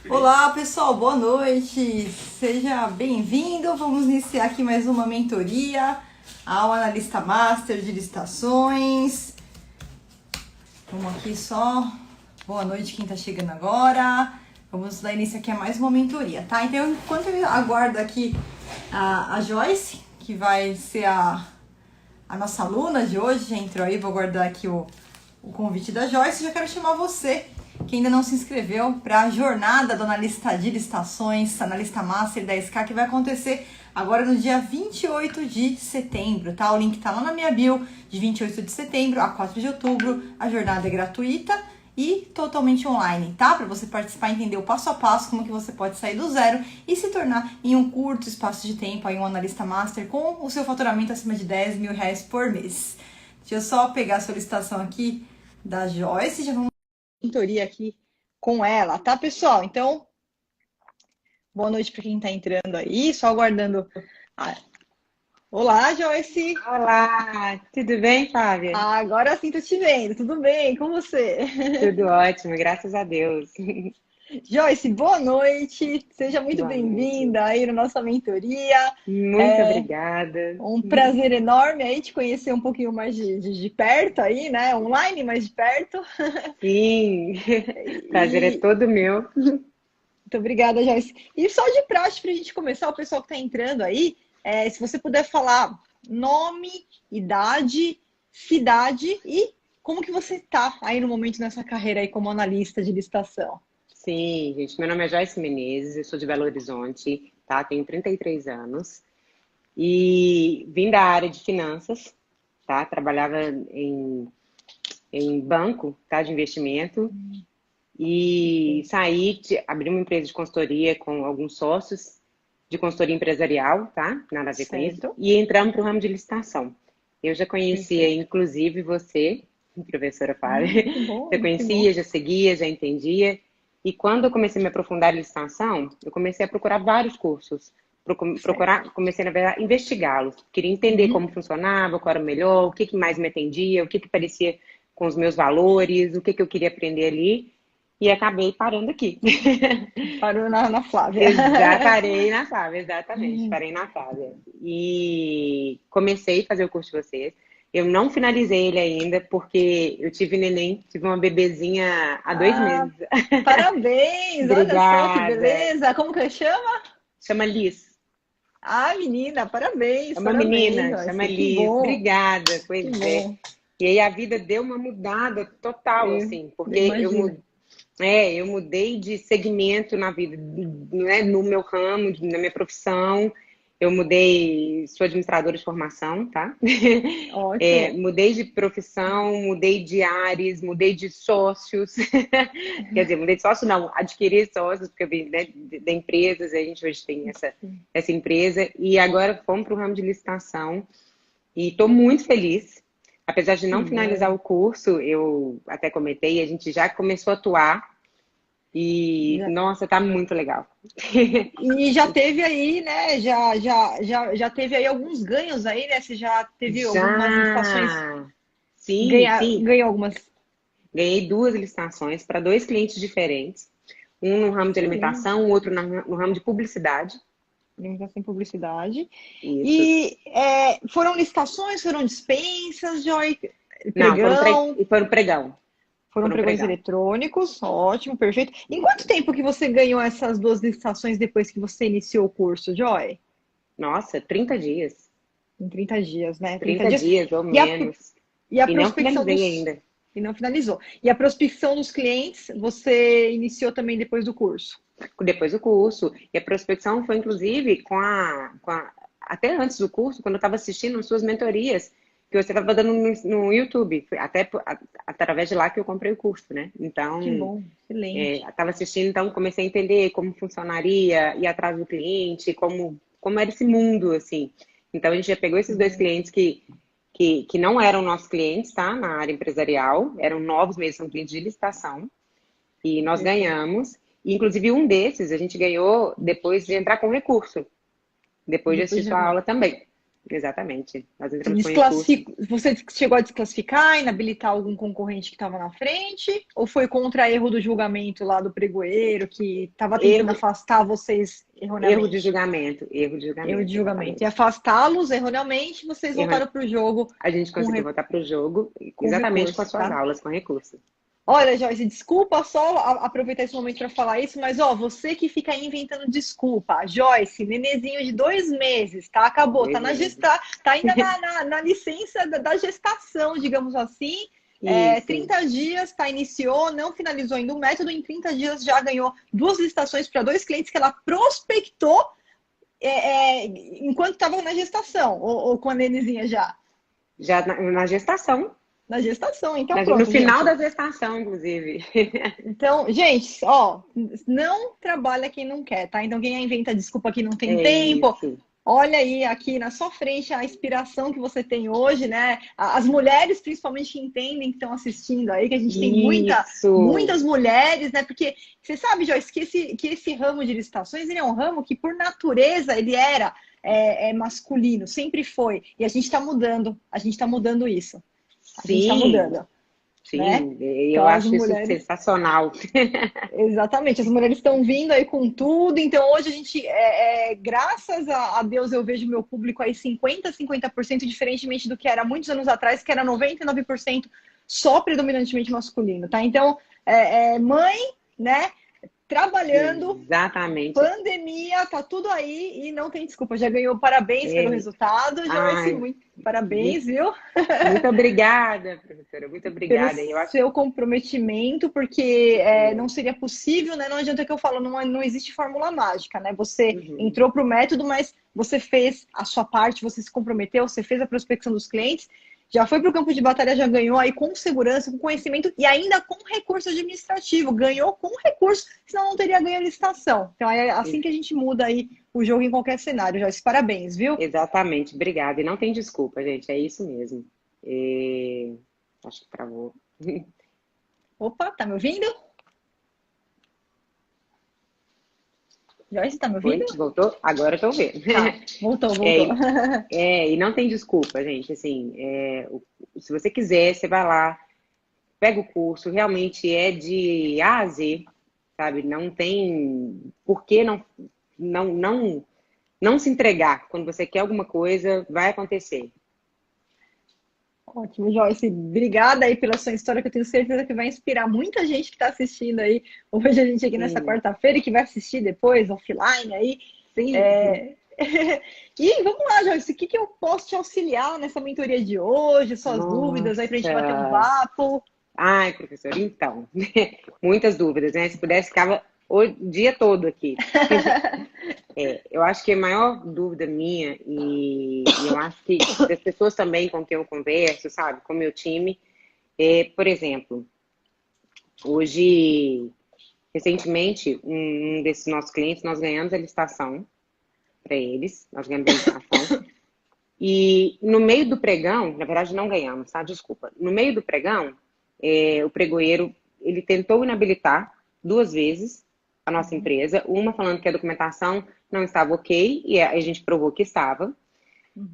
Olá, pessoal, boa noite. Seja bem-vindo. Vamos iniciar aqui mais uma mentoria ao analista master de licitações. Vamos aqui só. Boa noite quem está chegando agora. Vamos dar início aqui a mais uma mentoria, tá? Então, enquanto eu aguardo aqui a Joyce, que vai ser a nossa aluna de hoje, já entrou aí, vou guardar aqui o convite da Joyce. Já quero chamar você que ainda não se inscreveu para a jornada do analista de licitações, analista master da SK, que vai acontecer agora no dia 28 de setembro, tá? O link tá lá na minha bio, de 28 de setembro a 4 de outubro. A jornada é gratuita e totalmente online, tá? Para você participar e entender o passo a passo, como que você pode sair do zero e se tornar em um curto espaço de tempo aí um analista master com o seu faturamento acima de 10 mil reais por mês. Deixa eu só pegar a solicitação aqui da Joyce, já vamos mentoria aqui com ela, tá, pessoal? Então, boa noite para quem está entrando aí, só aguardando. Olá, Joyce! Olá, tudo bem, Fábia? Agora sim tô te vendo, tudo bem? Com você? Tudo ótimo, graças a Deus. Joyce, boa noite, seja muito Boa noite. bem-vinda aí na nossa mentoria. Muito obrigada. Um prazer enorme aí te conhecer um pouquinho mais de perto aí, né? Online, mais de perto. Sim, prazer é E todo meu. muito obrigada, Joyce. E só de praxe para a gente começar, o pessoal que está entrando aí, se você puder falar nome, idade, cidade e como que você está aí no momento nessa carreira aí como analista de licitação. Sim, gente, meu nome é Joyce Menezes, eu sou de Belo Horizonte, tá? Tenho 33 anos e vim da área de finanças, tá? Trabalhava em banco, tá? De investimento. E saí, abri uma empresa de consultoria com alguns sócios de consultoria empresarial, tá? Nada a ver com isso. Certo. E entramos para o ramo de licitação. Eu já conhecia, Perfeito. inclusive, você, professora Fábia. Que bom, Já que bom. conhecia, já seguia, já entendia. E quando eu comecei a me aprofundar em licitação, eu comecei a procurar vários cursos. Certo. Comecei, na verdade, a investigá-los. Queria entender como funcionava, qual era o melhor, o que mais me atendia, o que parecia com os meus valores, o que eu queria aprender ali. E acabei parando aqui. Parou na Flávia. Parei na Flávia, exatamente. Parei na Flávia. E comecei a fazer o curso de vocês. Eu não finalizei ele ainda, porque eu tive neném, tive uma bebezinha há 2 meses. Parabéns! Olha só que Obrigada. beleza! Como que chama? Chama Liz. Menina, É parabéns, uma parabéns, menina, chama Joyce. Que Liz. bom, Obrigada, que pois é. bom. E aí a vida deu uma mudada total, assim, porque Imagina. eu mudei de segmento na vida, né, no meu ramo, na minha profissão. Eu mudei, sou administradora de formação, tá? Ótimo. Mudei de profissão, mudei de áreas, mudei de sócios. Quer dizer, mudei de sócio não, adquiri sócios, porque eu vim, né, de empresas, a gente hoje tem essa empresa. E agora fomos para o ramo de licitação. E estou muito feliz. Apesar de Que não finalizar bom. o curso, eu até comentei, a gente já começou a atuar. E, Já- nossa, tá muito legal. E já teve aí, né? Já teve aí alguns ganhos aí, né? Você já teve algumas licitações, Já! Sim, sim. ganhou algumas. Ganhei 2 licitações para 2 clientes diferentes. Um no ramo de Excelente. alimentação, o outro no ramo de publicidade. Alimentação e publicidade. Isso. E foram licitações, foram dispensas, Joy, Não, pregão, foram pregão. foram Foram pregões pregão. eletrônicos, ótimo, perfeito. Em quanto Isso. tempo que você ganhou essas duas licitações depois que você iniciou o curso, Joy? Nossa, 30 dias. Em 30 dias, né? 30 30 dias. dias ou E a, menos. e a E não prospecção finalizei dos. ainda. E não finalizou. E a prospecção dos clientes, você iniciou também depois do curso? Depois do curso. E a prospecção foi, inclusive, até antes do curso, quando eu estava assistindo as suas mentorias, que você estava dando no YouTube. Foi até através de lá que eu comprei o curso, né? Que Então, bom, excelente. estava assistindo, então comecei a entender como funcionaria, ir atrás do cliente, como era esse mundo, assim. Então, a gente já pegou esses 2 clientes que não eram nossos clientes, tá? Na área empresarial, eram novos mesmo, são clientes de licitação. E nós Perfeito. ganhamos. E, inclusive, um desses a gente ganhou depois de entrar com recurso. Depois de Depois assistir de sua aula também. exatamente. Nós entramos com recurso. Você chegou a desclassificar, inabilitar algum concorrente que estava na frente? Ou foi contra erro do julgamento lá do pregoeiro, que estava tentando afastar vocês erroneamente? Erro de julgamento. Erro de julgamento. Exatamente. E afastá-los erroneamente, vocês voltaram para o jogo. A gente conseguiu voltar para o jogo, exatamente recurso, com as suas aulas, com recurso. Olha, Joyce, desculpa só aproveitar esse momento para falar isso, mas você que fica aí inventando desculpa. Joyce, nenenzinho de 2 meses, tá? Acabou, tá ainda na licença da gestação, digamos assim. 30 dias, iniciou, não finalizou ainda o método, em 30 dias já ganhou 2 licitações para 2 clientes que ela prospectou enquanto estava na gestação, ou com a nenenzinha já? Já na gestação. Na gestação, então pronto. No final da gestação, inclusive. Então, gente, não trabalha quem não quer, tá? Então, quem inventa desculpa que não tem tempo, isso. Olha aí aqui na sua frente a inspiração que você tem hoje, né? As mulheres, principalmente, que entendem, que estão assistindo aí, que a gente tem muitas mulheres, né? Porque você sabe, Joyce, que esse ramo de licitações, ele é um ramo que, por natureza, ele era masculino, sempre foi. E a gente está mudando isso. A gente está mudando. Sim, né? Eu então, acho isso sensacional. Exatamente, as mulheres estão vindo aí com tudo. Então, hoje a gente, graças a Deus, eu vejo meu público aí 50%, diferentemente do que era muitos anos atrás, que era 99% só predominantemente masculino, tá? Então, mãe, né? Trabalhando, exatamente. Pandemia, tá tudo aí e não tem desculpa. Já ganhou, parabéns pelo resultado, Joyce, parabéns, viu? Muito obrigada, professora, muito obrigada. Pelo seu comprometimento, porque não seria possível, né? Não adianta que eu falo, não existe fórmula mágica, né? Você entrou para o método, mas você fez a sua parte, você se comprometeu, você fez a prospecção dos clientes, já foi para o campo de batalha, já ganhou aí com segurança, com conhecimento e ainda com recurso administrativo. Ganhou com recurso, senão não teria ganho a licitação. Então é assim que a gente muda aí o jogo em qualquer cenário. Joyce, parabéns, viu? Exatamente, obrigada. E não tem desculpa, gente, é isso mesmo. Acho que travou. Opa, tá me ouvindo? Joyce, tá me ouvindo? Oi, voltou? Agora eu tô ouvindo. Voltou. E não tem desculpa, gente. Assim, se você quiser, você vai lá, pega o curso, realmente é de A a Z, sabe? Não tem por que não se entregar. Quando você quer alguma coisa, vai acontecer. Ótimo, Joyce. Obrigada aí pela sua história, que eu tenho certeza que vai inspirar muita gente que está assistindo aí. Hoje a gente aqui nessa quarta-feira e que vai assistir depois, offline aí. Sim. E vamos lá, Joyce, o que eu posso te auxiliar nessa mentoria de hoje? Suas dúvidas aí pra gente bater um papo? Ai, professora, então, muitas dúvidas, né? Se pudesse, ficava o dia todo aqui. Eu acho que a maior dúvida minha, e eu acho que das pessoas também com quem eu converso, sabe, com o meu time, por exemplo, hoje, recentemente, um desses nossos clientes, nós ganhamos a licitação para eles, nós ganhamos a licitação, e no meio do pregão, na verdade não ganhamos, tá? Desculpa. No meio do pregão, o pregoeiro, ele tentou inabilitar 2 vezes a nossa empresa, uma falando que a documentação não estava ok, e a gente provou que estava,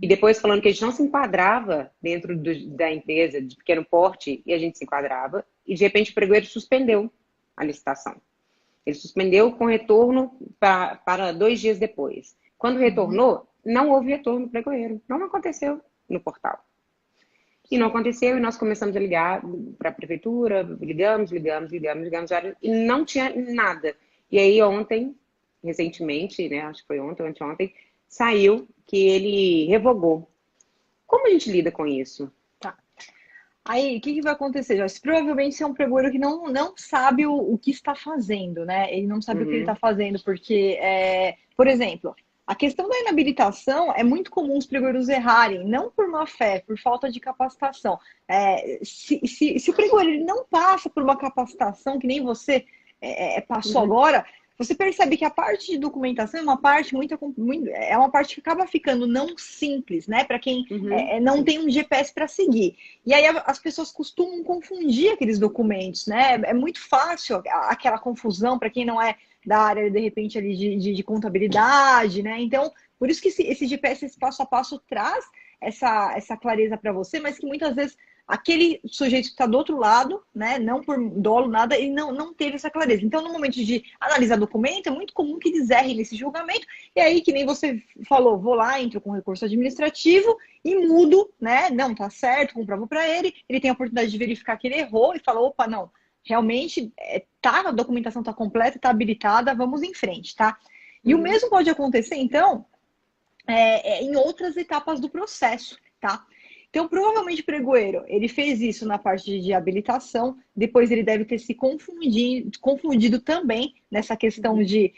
e depois falando que a gente não se enquadrava dentro da empresa de pequeno porte, e a gente se enquadrava, e de repente o pregoeiro suspendeu a licitação. Ele suspendeu com retorno para 2 dias depois. Quando retornou, não houve retorno do pregoeiro, não aconteceu no portal. E não aconteceu, e nós começamos a ligar para a prefeitura, ligamos, e não tinha nada. E aí ontem, recentemente, né, acho que foi ontem ou anteontem, saiu que ele revogou. Como a gente lida com isso? Tá. Aí, o que vai acontecer, Joyce? Provavelmente você é um pregoeiro que não sabe o que está fazendo, né? Ele não sabe o que ele está fazendo, porque, por exemplo, a questão da inabilitação é muito comum os pregoeiros errarem, não por má fé, por falta de capacitação. Se o pregoeiro ele não passa por uma capacitação que nem você passou agora, você percebe que a parte de documentação é uma parte é uma parte que acaba ficando não simples, né? Para quem não tem um GPS para seguir. E aí as pessoas costumam confundir aqueles documentos, né? É muito fácil aquela confusão para quem não é da área, de repente, ali de contabilidade, né? Então, por isso que esse GPS, esse passo a passo, traz essa clareza para você, mas que muitas vezes aquele sujeito que está do outro lado, né, não por dolo, nada, ele não teve essa clareza. Então, no momento de analisar documento, é muito comum que eles errem nesse julgamento, e aí, que nem você falou, vou lá, entro com recurso administrativo e mudo, né, não, tá certo, comprovo para ele tem a oportunidade de verificar que ele errou e fala, opa, não, realmente, a documentação está completa, está habilitada, vamos em frente, tá? E o mesmo pode acontecer, então, em outras etapas do processo, tá? Então, provavelmente o pregoeiro, ele fez isso na parte de habilitação, depois ele deve ter se confundido também nessa questão de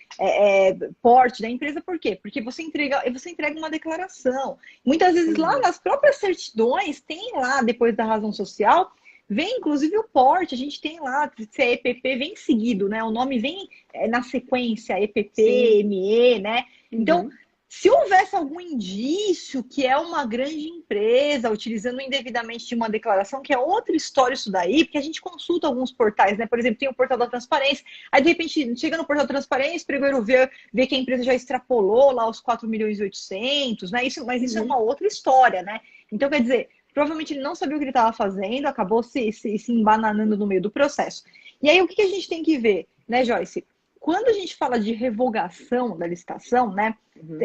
porte da empresa. Por quê? Porque você entrega uma declaração. Muitas vezes lá nas próprias certidões, tem lá, depois da razão social, vem inclusive o porte, a gente tem lá, se é EPP, vem seguido, né? O nome vem na sequência, EPP, sim, ME, né? Então, se houvesse algum indício que é uma grande empresa utilizando indevidamente de uma declaração, que é outra história isso daí, porque a gente consulta alguns portais, né? Por exemplo, tem o portal da transparência, aí de repente chega no portal da transparência, o pregoeiro vê que a empresa já extrapolou lá os 4.800.000, né? Mas isso é uma outra história, né? Então, quer dizer, provavelmente ele não sabia o que ele estava fazendo, acabou se embananando no meio do processo. E aí, o que a gente tem que ver, né, Joyce? Quando a gente fala de revogação da licitação, né,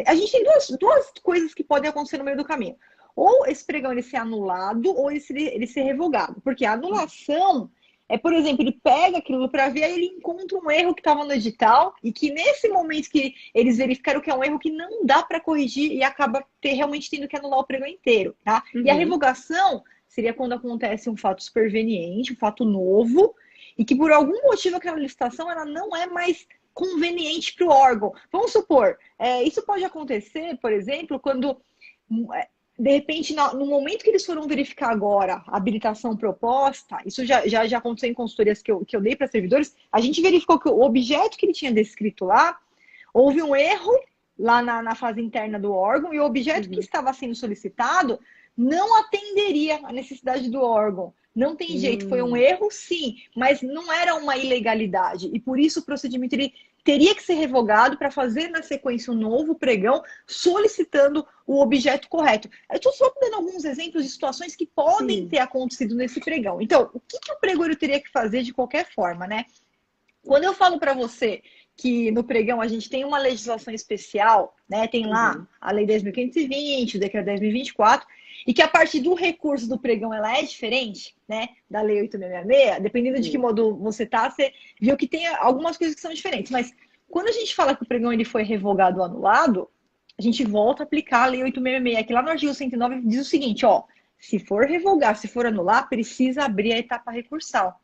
a gente tem duas coisas que podem acontecer no meio do caminho. Ou esse pregão ele ser anulado, ou ele ser revogado. Porque a anulação por exemplo, ele pega aquilo para ver, aí ele encontra um erro que estava no edital, e que nesse momento que eles verificaram que é um erro que não dá para corrigir, e acaba realmente tendo que anular o pregão inteiro, tá? E a revogação seria quando acontece um fato superveniente, um fato novo, e que por algum motivo aquela licitação ela não é mais conveniente para o órgão. Vamos supor, isso pode acontecer, por exemplo, quando, de repente, no momento que eles foram verificar agora a habilitação proposta, isso já aconteceu em consultorias que eu dei para servidores, a gente verificou que o objeto que ele tinha descrito lá, houve um erro lá na fase interna do órgão, e o objeto que estava sendo solicitado não atenderia à necessidade do órgão. Não tem jeito, foi um erro, sim, mas não era uma ilegalidade. E por isso o procedimento ele teria que ser revogado para fazer na sequência um novo pregão solicitando o objeto correto. Eu estou só dando alguns exemplos de situações que podem ter acontecido nesse pregão. Então, o que o pregoeiro teria que fazer de qualquer forma, né? Quando eu falo para você que no pregão a gente tem uma legislação especial, né? Tem lá a Lei 10.520, o Decreto 10.024, e que a partir do recurso do pregão ela é diferente, né, da Lei 8.666, dependendo de que modo você tá, você viu que tem algumas coisas que são diferentes. Mas quando a gente fala que o pregão ele foi revogado ou anulado, a gente volta a aplicar a Lei 8.666, que lá no artigo 109 diz o seguinte, ó, se for revogar, se for anular, precisa abrir a etapa recursal.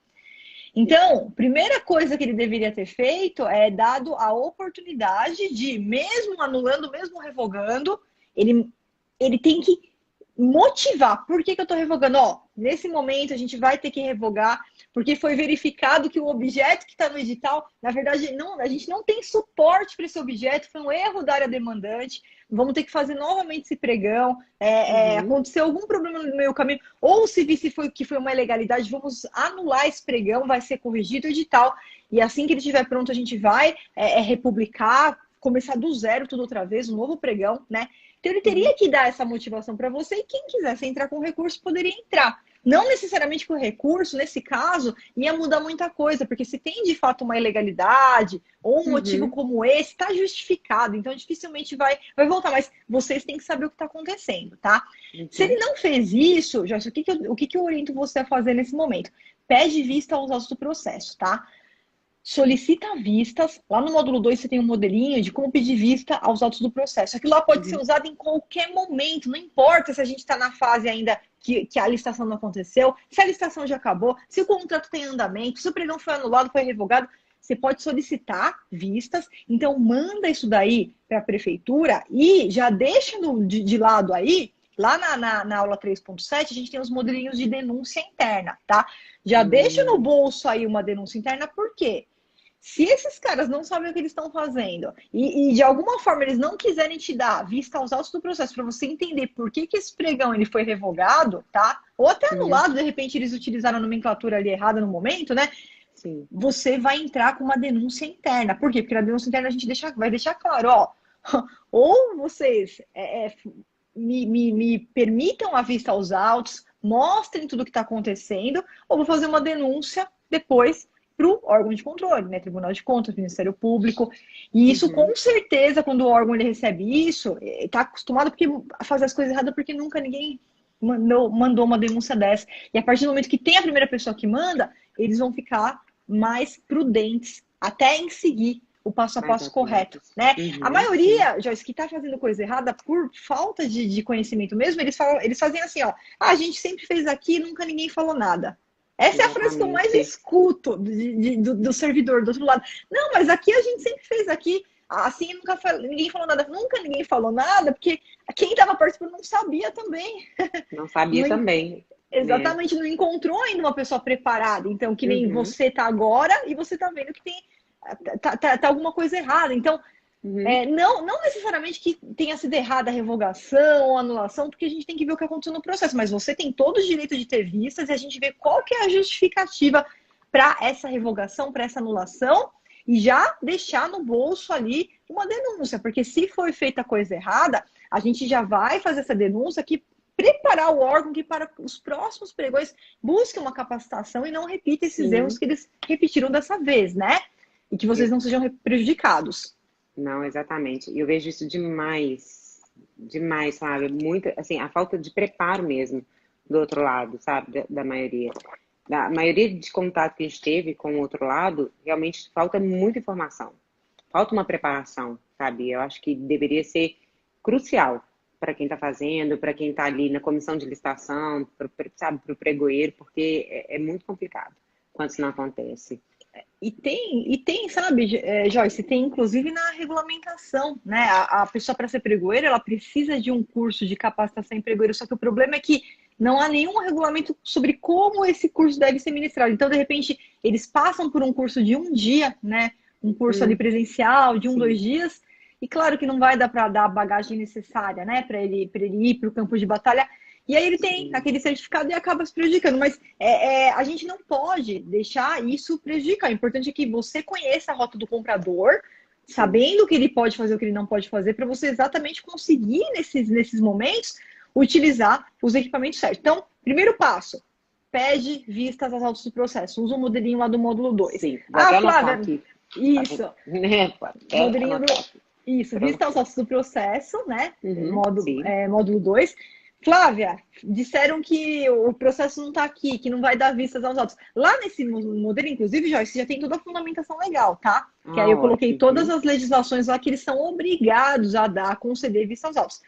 Então, primeira coisa que ele deveria ter feito é dado a oportunidade de, mesmo anulando, mesmo revogando, ele tem que motivar. Por que eu estou revogando? Ó, nesse momento a gente vai ter que revogar, porque foi verificado que o objeto que está no edital, na verdade, a gente não tem suporte para esse objeto, foi um erro da área demandante, vamos ter que fazer novamente esse pregão, aconteceu algum problema no meio caminho, ou se visse que foi uma ilegalidade, vamos anular esse pregão, vai ser corrigido o edital, e assim que ele estiver pronto, a gente vai republicar, começar do zero tudo outra vez, um novo pregão, né? Então, ele teria que dar essa motivação para você, e quem quisesse entrar com recurso poderia entrar. Não necessariamente com recurso, nesse caso, ia mudar muita coisa, porque se tem de fato uma ilegalidade ou um motivo como esse, está justificado, então dificilmente vai voltar, mas vocês têm que saber o que está acontecendo, tá? Se ele não fez isso, Joyce, o que eu oriento você a fazer nesse momento? Pede vista aos autos do processo, tá? Solicita vistas. Lá no módulo 2 você tem um modelinho de como pedir vista aos autos do processo. Aquilo lá pode ser usado em qualquer momento, não importa se a gente está na fase ainda que a licitação não aconteceu, se a licitação já acabou, se o contrato tem andamento, se o pregão foi anulado, foi revogado, você pode solicitar vistas. Então manda isso daí para a prefeitura e já deixa de lado aí. Lá na aula 3.7, a gente tem os modelinhos de denúncia interna, tá? Já deixa no bolso aí uma denúncia interna, por quê? Se esses caras não sabem o que eles estão fazendo e de alguma forma eles não quiserem te dar vista aos autos do processo para você entender por que esse pregão ele foi revogado, tá? Ou até anulado, de repente eles utilizaram a nomenclatura ali errada no momento, né? Sim. Você vai entrar com uma denúncia interna. Por quê? Porque na denúncia interna a gente vai deixar claro, ó, ou vocês me permitam a vista aos autos, mostrem tudo o que está acontecendo, ou vou fazer uma denúncia depois para o órgão de controle, né? Tribunal de Contas, Ministério Público. E isso, com certeza, quando o órgão ele recebe isso, está acostumado a fazer as coisas erradas porque nunca ninguém mandou uma denúncia dessa. E a partir do momento que tem a primeira pessoa que manda, eles vão ficar mais prudentes até em seguir o passo a passo correto, né? A maioria, Joyce, que está fazendo coisa errada por falta de conhecimento mesmo, eles fazem assim, ó, a gente sempre fez aqui e nunca ninguém falou nada. Essa é a frase que eu mais escuto do servidor do outro lado. Não, mas aqui a gente sempre fez aqui, assim ninguém falou nada. Nunca ninguém falou nada, porque quem estava participando não sabia também. Não sabia também. Exatamente, não encontrou ainda uma pessoa preparada. Então, que nem você tá agora e você tá vendo que tá alguma coisa errada. Então, não necessariamente que tenha sido errada a revogação ou anulação, porque a gente tem que ver o que aconteceu no processo, mas você tem todo o direito de ter vistas e a gente vê qual que é a justificativa para essa revogação, para essa anulação, e já deixar no bolso ali uma denúncia, porque se foi feita coisa errada, a gente já vai fazer essa denúncia que preparar o órgão que para os próximos pregões busquem uma capacitação e não repita esses erros que eles repetiram dessa vez, né? E que vocês não sejam prejudicados. Não, exatamente. Eu vejo isso demais, sabe? Muito, assim, a falta de preparo mesmo do outro lado, sabe? Da maioria. Da maioria de contato que a gente teve com o outro lado, realmente falta muita informação. Falta uma preparação, sabe? Eu acho que deveria ser crucial para quem está fazendo, para quem está ali na comissão de licitação, sabe, para o pregoeiro, porque é muito complicado quando isso não acontece. E tem, sabe, Joyce, tem inclusive na regulamentação, né? A pessoa para ser pregoeiro, ela precisa de um curso de capacitação em pregoeiro, só que o problema é que não há nenhum regulamento sobre como esse curso deve ser ministrado. Então, de repente, eles passam por um curso de um dia, né? Um curso ali presencial, de 2 dias, e claro que não vai dar para dar a bagagem necessária, né? Para ele ir para o campo de batalha. E aí ele tem aquele certificado e acaba se prejudicando. Mas a gente não pode deixar isso prejudicar. O importante é que você conheça a rota do comprador, sabendo o que ele pode fazer, o que ele não pode fazer, para você exatamente conseguir, nesses momentos, utilizar os equipamentos certos. Então, primeiro passo, pede vistas aos autos do processo. Usa o modelinho lá do módulo 2. Sim, Flávia, aqui. Isso. Modelinho Isso, vista aos autos do processo, né? Módulo 2. Flávia, disseram que o processo não está aqui, que não vai dar vistas aos autos. Lá nesse modelo, inclusive, Joyce, já tem toda a fundamentação legal, tá? Que aí eu coloquei todas as legislações lá que eles são obrigados a conceder vista aos autos.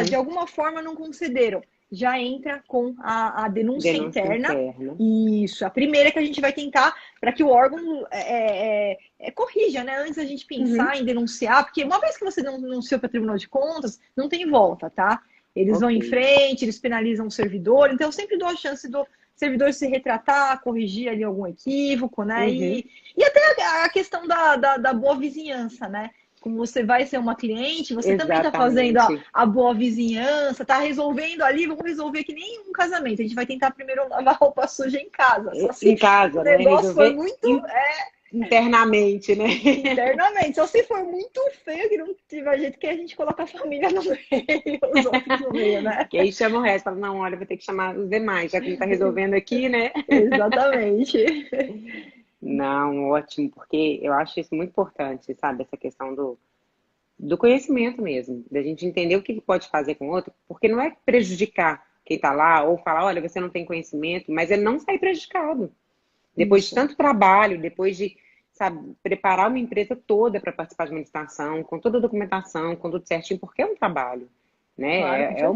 De alguma forma não concederam. Já entra com a denúncia interna. Isso, a primeira que a gente vai tentar para que o órgão corrija, né? Antes da gente pensar em denunciar, porque uma vez que você denunciou para o Tribunal de Contas, não tem volta, tá? Eles vão em frente, eles penalizam o servidor, então eu sempre dou a chance do servidor se retratar, corrigir ali algum equívoco, né? E até a questão da boa vizinhança, né? Como você vai ser uma cliente, você também está fazendo a boa vizinhança, está resolvendo ali, vamos resolver que nem um casamento. A gente vai tentar primeiro lavar roupa suja em casa. Só se em casa, o negócio foi muito... Internamente, né? Internamente. Só se for muito feio, que não tiver jeito que a gente coloca a família no meio, os outros no meio, né? Que aí chama o resto, fala, não, olha, vou ter que chamar os demais, já que ele tá resolvendo aqui, né? Exatamente. Não, ótimo, porque eu acho isso muito importante, sabe? Essa questão do conhecimento mesmo, da gente entender o que pode fazer com o outro, porque não é prejudicar quem tá lá, ou falar, olha, você não tem conhecimento, mas ele não sai prejudicado. Depois de tanto trabalho, depois de, sabe, preparar uma empresa toda para participar de uma licitação, com toda a documentação, com tudo certinho, porque é um trabalho, né? Claro, é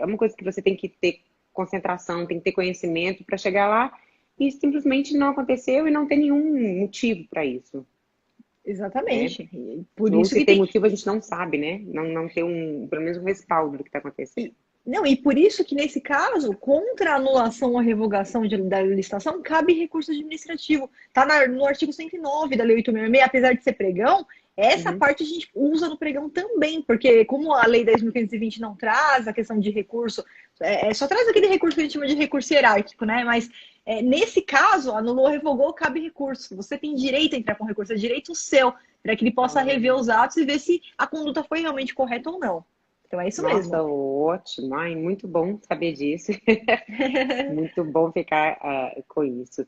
uma coisa que você tem que ter concentração, tem que ter conhecimento para chegar lá e simplesmente não aconteceu e não tem nenhum motivo para isso. Exatamente. Por isso que tem motivo a gente não sabe, né? Não ter pelo menos um respaldo do que está acontecendo. Não, e por isso que, nesse caso, contra a anulação ou revogação da licitação, cabe recurso administrativo. Está no artigo 109 da Lei 866, apesar de ser pregão, essa parte a gente usa no pregão também, porque como a Lei 10.520 não traz a questão de recurso, só traz aquele recurso que a gente chama de recurso hierárquico, né? Mas nesse caso, anulou, revogou, cabe recurso. Você tem direito a entrar com recurso, é direito seu, para que ele possa rever os atos e ver se a conduta foi realmente correta ou não. Então é isso mesmo. Nossa, ótimo. Ai, muito bom saber disso. Muito bom ficar com isso.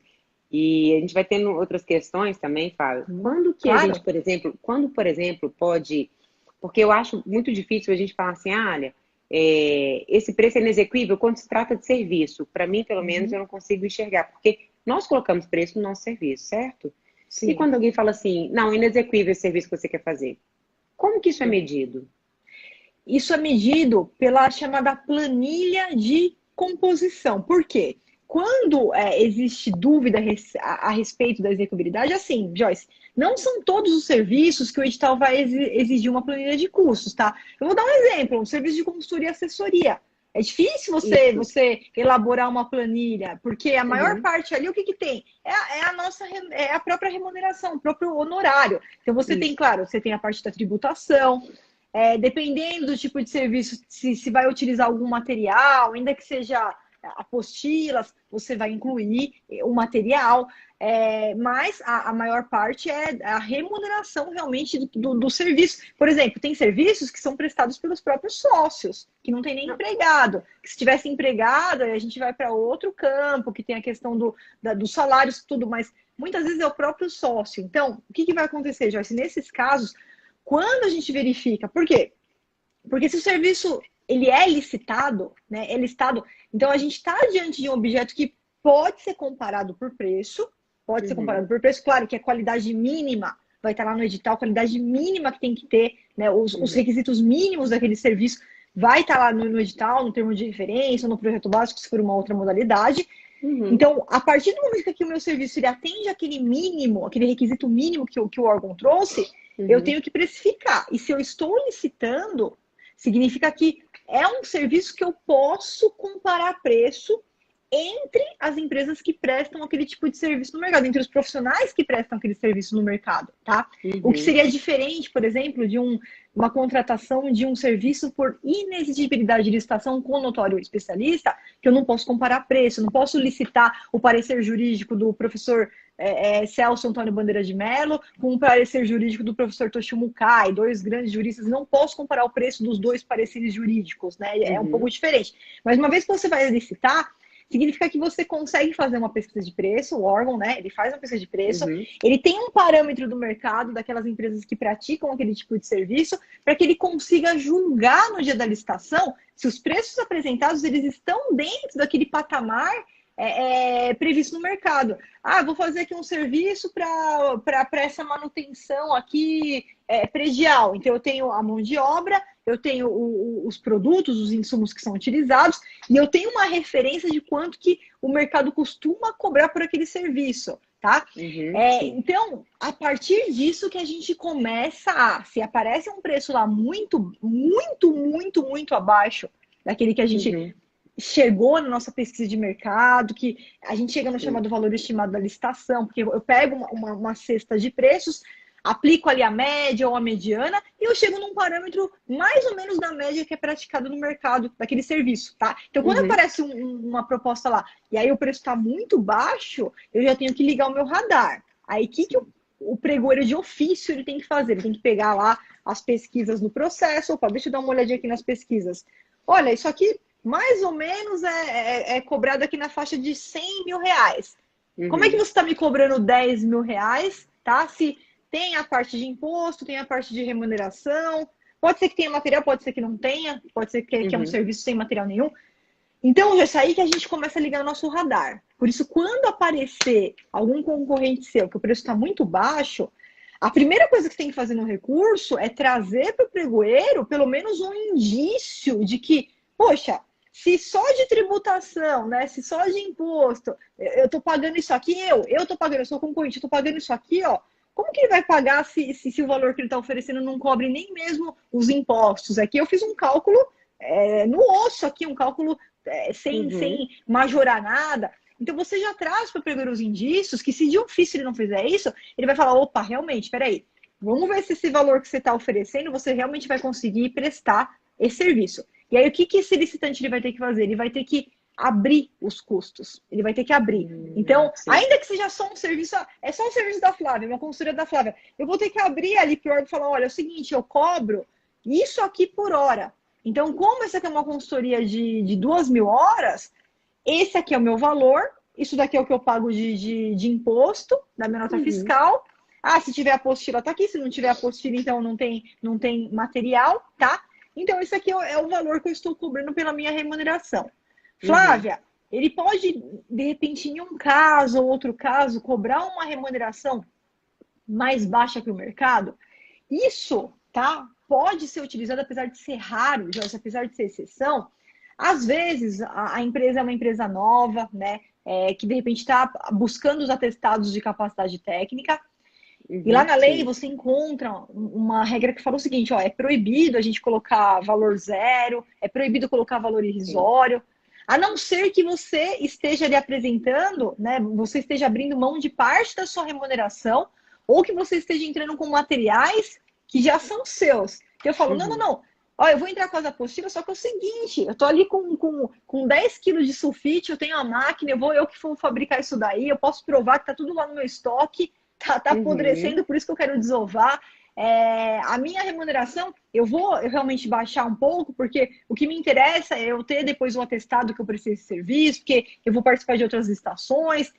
E a gente vai tendo outras questões também, Fábio. Quando que a gente, por exemplo, pode... Porque eu acho muito difícil a gente falar assim, olha, esse preço é inexequível quando se trata de serviço. Para mim, pelo menos, eu não consigo enxergar. Porque nós colocamos preço no nosso serviço, certo? Sim. E quando alguém fala assim, não, inexequível esse serviço que você quer fazer. Como que isso é medido? Isso é medido pela chamada planilha de composição. Por quê? Quando existe dúvida a respeito da execuibilidade, assim, Joyce, não são todos os serviços que o edital vai exigir uma planilha de custos, tá? Eu vou dar um exemplo, um serviço de consultoria e assessoria. É difícil você elaborar uma planilha, porque a maior parte ali, o que tem? É a própria remuneração, o próprio honorário. Então você tem, claro, você tem a parte da tributação, dependendo do tipo de serviço, se vai utilizar algum material, ainda que seja apostilas, você vai incluir o material, mas a maior parte é a remuneração realmente do serviço. Por exemplo, tem serviços que são prestados pelos próprios sócios, que não tem nem empregado. Que se tivesse empregado, a gente vai para outro campo, que tem a questão dos salários, tudo, mas muitas vezes é o próprio sócio. Então, o que vai acontecer, Joyce? Nesses casos, quando a gente verifica, por quê? Porque se o serviço ele é licitado, né, é listado, então a gente está diante de um objeto que pode ser comparado por preço, claro que a qualidade mínima vai estar lá no edital, a qualidade mínima que tem que ter, né, os requisitos mínimos daquele serviço vai estar lá no edital, no termo de referência, no projeto básico, se for uma outra modalidade. Então, a partir do momento que o meu serviço ele atende aquele mínimo, aquele requisito mínimo que o órgão trouxe, eu tenho que precificar. E se eu estou licitando, significa que é um serviço que eu posso comparar preço entre as empresas que prestam aquele tipo de serviço no mercado, entre os profissionais que prestam aquele serviço no mercado, tá? O que seria diferente, por exemplo, de uma contratação de um serviço por inexigibilidade de licitação com notório especialista, que eu não posso comparar preço, não posso licitar o parecer jurídico do professor Celso Antônio Bandeira de Mello com o parecer jurídico do professor Toshio Mukai, dois grandes juristas, não posso comparar o preço dos dois pareceres jurídicos, né? É um pouco diferente. Mas uma vez que você vai licitar, significa que você consegue fazer uma pesquisa de preço, o órgão, né? Ele faz uma pesquisa de preço, ele tem um parâmetro do mercado daquelas empresas que praticam aquele tipo de serviço, para que ele consiga julgar no dia da licitação se os preços apresentados eles estão dentro daquele patamar previsto no mercado. Vou fazer aqui um serviço para essa manutenção aqui predial. Então, eu tenho a mão de obra, eu tenho os produtos, os insumos que são utilizados, e eu tenho uma referência de quanto que o mercado costuma cobrar por aquele serviço, tá? Então, a partir disso que a gente começa se aparece um preço lá muito, muito, muito, muito abaixo daquele que a gente chegou na nossa pesquisa de mercado, que a gente chega no chamado valor estimado da licitação, porque eu pego uma cesta de preços, aplico ali a média ou a mediana, e eu chego num parâmetro mais ou menos da média que é praticado no mercado daquele serviço, tá? Então, quando aparece uma proposta lá, e aí o preço está muito baixo, eu já tenho que ligar o meu radar. Aí, o que o pregoeiro de ofício ele tem que fazer? Ele tem que pegar lá as pesquisas no processo. Opa, deixa eu dar uma olhadinha aqui nas pesquisas. Olha, isso aqui mais ou menos é cobrado aqui na faixa de 100 mil reais. Como é que você está me cobrando 10 mil reais, tá? Se tem a parte de imposto, tem a parte de remuneração, pode ser que tenha material, pode ser que não tenha, pode ser que é um serviço sem material nenhum. Então, já é aí que a gente começa a ligar o nosso radar. Por isso, quando aparecer algum concorrente seu que o preço está muito baixo, a primeira coisa que você tem que fazer no recurso é trazer para o pregoeiro pelo menos um indício de que, poxa, se só de tributação, né? Se só de imposto, eu estou pagando isso aqui, eu estou pagando, eu sou concorrente, eu estou pagando isso aqui, ó. Como que ele vai pagar se o valor que ele está oferecendo não cobre nem mesmo os impostos? Aqui eu fiz um cálculo no osso aqui, um cálculo sem majorar nada. Então você já traz para o empregador os indícios que se de ofício ele não fizer isso, ele vai falar, opa, realmente, peraí, vamos ver se esse valor que você está oferecendo, você realmente vai conseguir prestar esse serviço. E aí o que esse licitante ele vai ter que fazer? Ele vai ter que abrir os custos. Ele vai ter que abrir. Então, sim. ainda que seja só um serviço, é só um serviço da Flávia, uma consultoria da Flávia, eu vou ter que abrir ali pior e falar, olha, é o seguinte, eu cobro isso aqui por hora. Então, como essa aqui é uma consultoria de 2.000 horas, esse aqui é o meu valor, isso daqui é o que eu pago de imposto, da minha nota fiscal. Ah, se tiver apostila, tá aqui. Se não tiver apostila, então não tem material, tá? Então, esse aqui é o valor que eu estou cobrando pela minha remuneração. Flávia, ele pode, de repente, em um caso ou outro caso, cobrar uma remuneração mais baixa que o mercado? Isso, tá? Pode ser utilizado, apesar de ser raro, Joyce, apesar de ser exceção. Às vezes, a empresa é uma empresa nova, né? Que de repente está buscando os atestados de capacidade técnica. E lá na lei você encontra uma regra que fala o seguinte, ó, é proibido a gente colocar valor zero, é proibido colocar valor irrisório, a não ser que você esteja ali apresentando, né? Você esteja abrindo mão de parte da sua remuneração, ou que você esteja entrando com materiais que já são seus. Então eu falo, não. Ó, eu vou entrar com as apostilas, só que é o seguinte, eu tô ali com 10 quilos de sulfite, eu tenho a máquina, eu que vou fabricar isso daí, eu posso provar que tá tudo lá no meu estoque, tá apodrecendo, por isso que eu quero desovar. A minha remuneração, eu vou realmente baixar um pouco, porque o que me interessa é eu ter depois o atestado que eu preciso de serviço, porque eu vou participar de outras estações.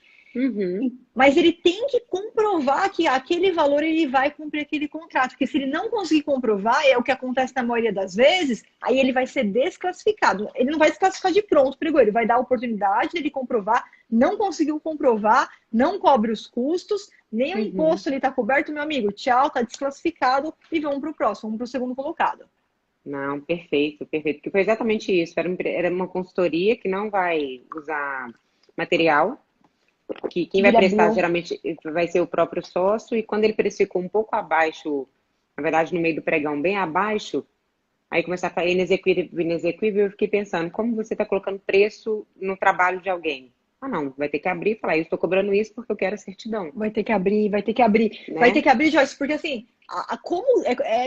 Mas ele tem que comprovar que aquele valor ele vai cumprir aquele contrato. Porque se ele não conseguir comprovar, é o que acontece na maioria das vezes, aí ele vai ser desclassificado. Ele não vai desclassificar de pronto, perigo. Ele vai dar a oportunidade dele comprovar, não conseguiu comprovar, não cobre os custos, nem o imposto ele está coberto, meu amigo. Tchau, está desclassificado e vamos para o próximo, vamos para o segundo colocado. Não, perfeito. Porque foi exatamente isso. Era uma consultoria que não vai usar material, que quem vai prestar geralmente vai ser o próprio sócio, e quando ele precificou um pouco abaixo, na verdade no meio do pregão bem abaixo, aí começar a falar inexequível, eu fiquei pensando, como você está colocando preço no trabalho de alguém? Ah não, vai ter que abrir e falar, eu estou cobrando isso porque eu quero a certidão. Vai ter que abrir, né? Vai ter que abrir, Joyce, porque assim,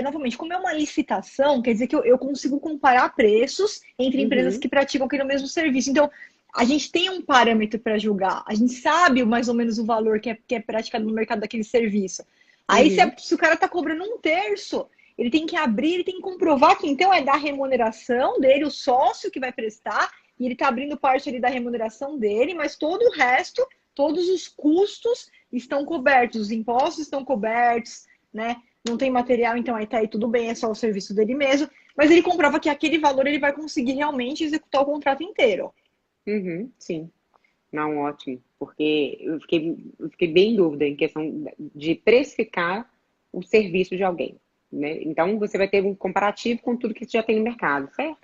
novamente, como é uma licitação, quer dizer que eu consigo comparar preços entre empresas que praticam aquele mesmo serviço. Então, a gente tem um parâmetro para julgar, a gente sabe mais ou menos o valor que é praticado no mercado daquele serviço. Aí, se o cara está cobrando um terço, ele tem que abrir, ele tem que comprovar que então é da remuneração dele, o sócio que vai prestar, e ele está abrindo parte ali da remuneração dele, mas todo o resto, todos os custos estão cobertos, os impostos estão cobertos, né? Não tem material, então aí tá aí tudo bem, é só o serviço dele mesmo, mas ele comprova que aquele valor ele vai conseguir realmente executar o contrato inteiro. Sim. Não, ótimo. Porque eu fiquei bem em dúvida em questão de precificar o serviço de alguém, né? Então, você vai ter um comparativo com tudo que já tem no mercado, certo?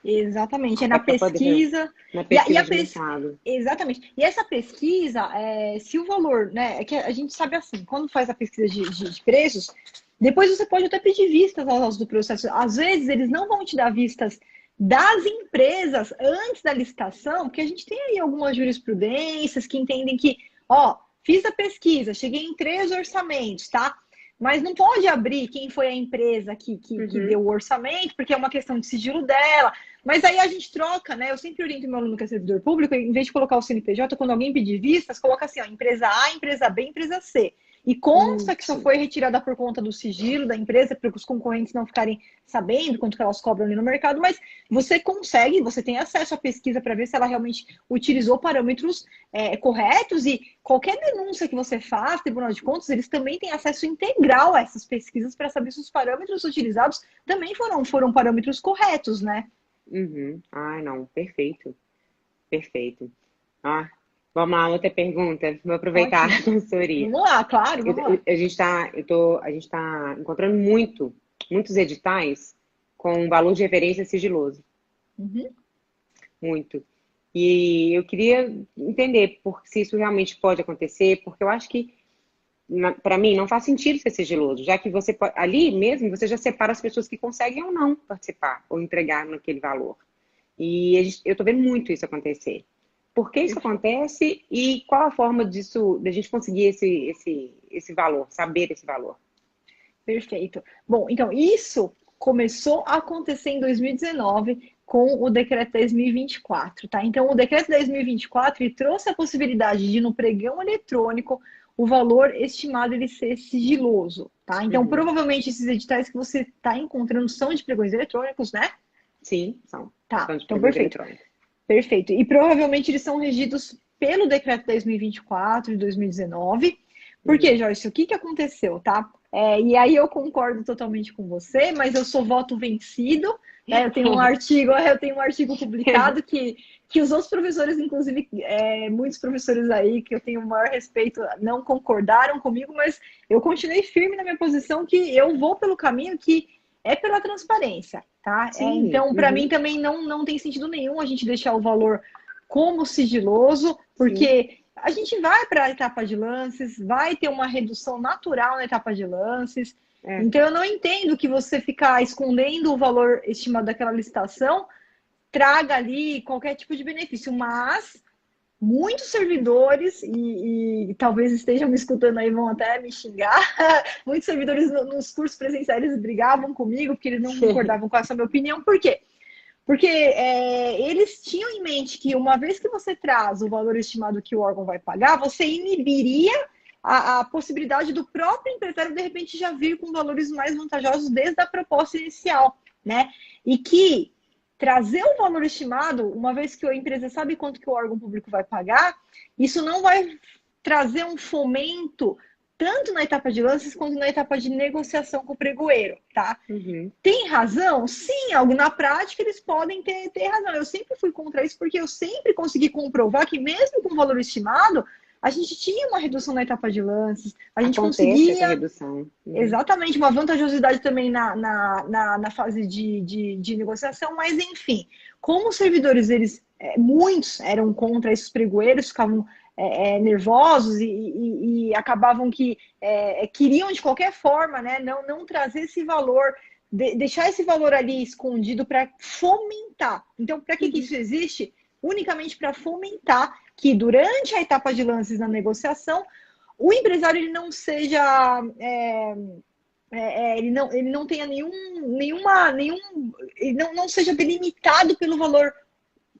Exatamente, é na pesquisa. Na pesquisa de mercado. Exatamente. E essa pesquisa, se o valor, né? É que a gente sabe assim, quando faz a pesquisa de preços, depois você pode até pedir vistas aos do processo. Às vezes, eles não vão te dar vistas das empresas antes da licitação, porque a gente tem aí algumas jurisprudências que entendem que, ó, fiz a pesquisa, cheguei em 3 orçamentos, tá? Mas não pode abrir quem foi a empresa que deu o orçamento, porque é uma questão de sigilo dela. Mas aí a gente troca, né? Eu sempre oriento meu aluno que é servidor público, em vez de colocar o CNPJ, quando alguém pedir vistas, coloca assim, ó, empresa A, empresa B, empresa C. E consta que só foi retirada por conta do sigilo da empresa, para os concorrentes não ficarem sabendo quanto que elas cobram ali no mercado, mas você tem acesso à pesquisa para ver se ela realmente utilizou parâmetros corretos, e qualquer denúncia que você faz, Tribunal de Contas, eles também têm acesso integral a essas pesquisas para saber se os parâmetros utilizados também foram parâmetros corretos, né? Ai, não, perfeito. Vamos lá, outra pergunta. Vou aproveitar a consultoria. Vamos lá, claro, vamos lá. A gente tá encontrando muitos editais com valor de referência sigiloso. Muito. E eu queria entender se isso realmente pode acontecer, porque eu acho que para mim, não faz sentido ser sigiloso, já que você pode, ali mesmo você já separa as pessoas que conseguem ou não participar ou entregar naquele valor. E eu estou vendo muito isso acontecer. Por que isso acontece e qual a forma disso, da gente conseguir esse valor, saber esse valor? Perfeito. Bom, então, isso começou a acontecer em 2019 com o Decreto 10.024, tá? Então, o Decreto 10.024 ele trouxe a possibilidade de, no pregão eletrônico, o valor estimado ele ser sigiloso, tá? Então, provavelmente, esses editais que você está encontrando são de pregões eletrônicos, né? Sim, são. Tá, São de então pregões perfeito. eletrônicos. Perfeito. E provavelmente eles são regidos pelo Decreto 10.024 de 2019. Por quê, Joyce? O que aconteceu, tá? E aí eu concordo totalmente com você, mas eu sou voto vencido. Né? Eu tenho um artigo publicado que os outros professores, inclusive muitos professores aí que eu tenho o maior respeito, não concordaram comigo, mas eu continuei firme na minha posição que eu vou pelo caminho que é pela transparência, tá? Então, para mim também não tem sentido nenhum a gente deixar o valor como sigiloso, porque a gente vai para a etapa de lances, vai ter uma redução natural na etapa de lances. Então, eu não entendo que você ficar escondendo o valor estimado daquela licitação traga ali qualquer tipo de benefício, mas muitos servidores, e talvez estejam me escutando aí, vão até me xingar, muitos servidores nos cursos presenciais eles brigavam comigo, porque eles não concordavam com essa minha opinião. Por quê? Porque eles tinham em mente que uma vez que você traz o valor estimado que o órgão vai pagar, você inibiria a possibilidade do próprio empresário, de repente, já vir com valores mais vantajosos desde a proposta inicial, né? E que trazer o valor estimado, uma vez que a empresa sabe quanto que o órgão público vai pagar, isso não vai trazer um fomento tanto na etapa de lances quanto na etapa de negociação com o pregoeiro, tá? Tem razão? Sim, algo na prática eles podem ter razão. Eu sempre fui contra isso porque eu sempre consegui comprovar que mesmo com valor estimado, a gente tinha uma redução na etapa de lances, a gente conseguia essa redução. Exatamente, uma vantajosidade também na fase de negociação, mas enfim, como os servidores, muitos eram contra esses pregoeiros, ficavam nervosos e acabavam que queriam de qualquer forma, né, não trazer esse valor, deixar esse valor ali escondido para fomentar. Então, para que isso existe? Unicamente para fomentar que durante a etapa de lances na negociação, o empresário ele não seja, ele não tenha ele não seja delimitado pelo valor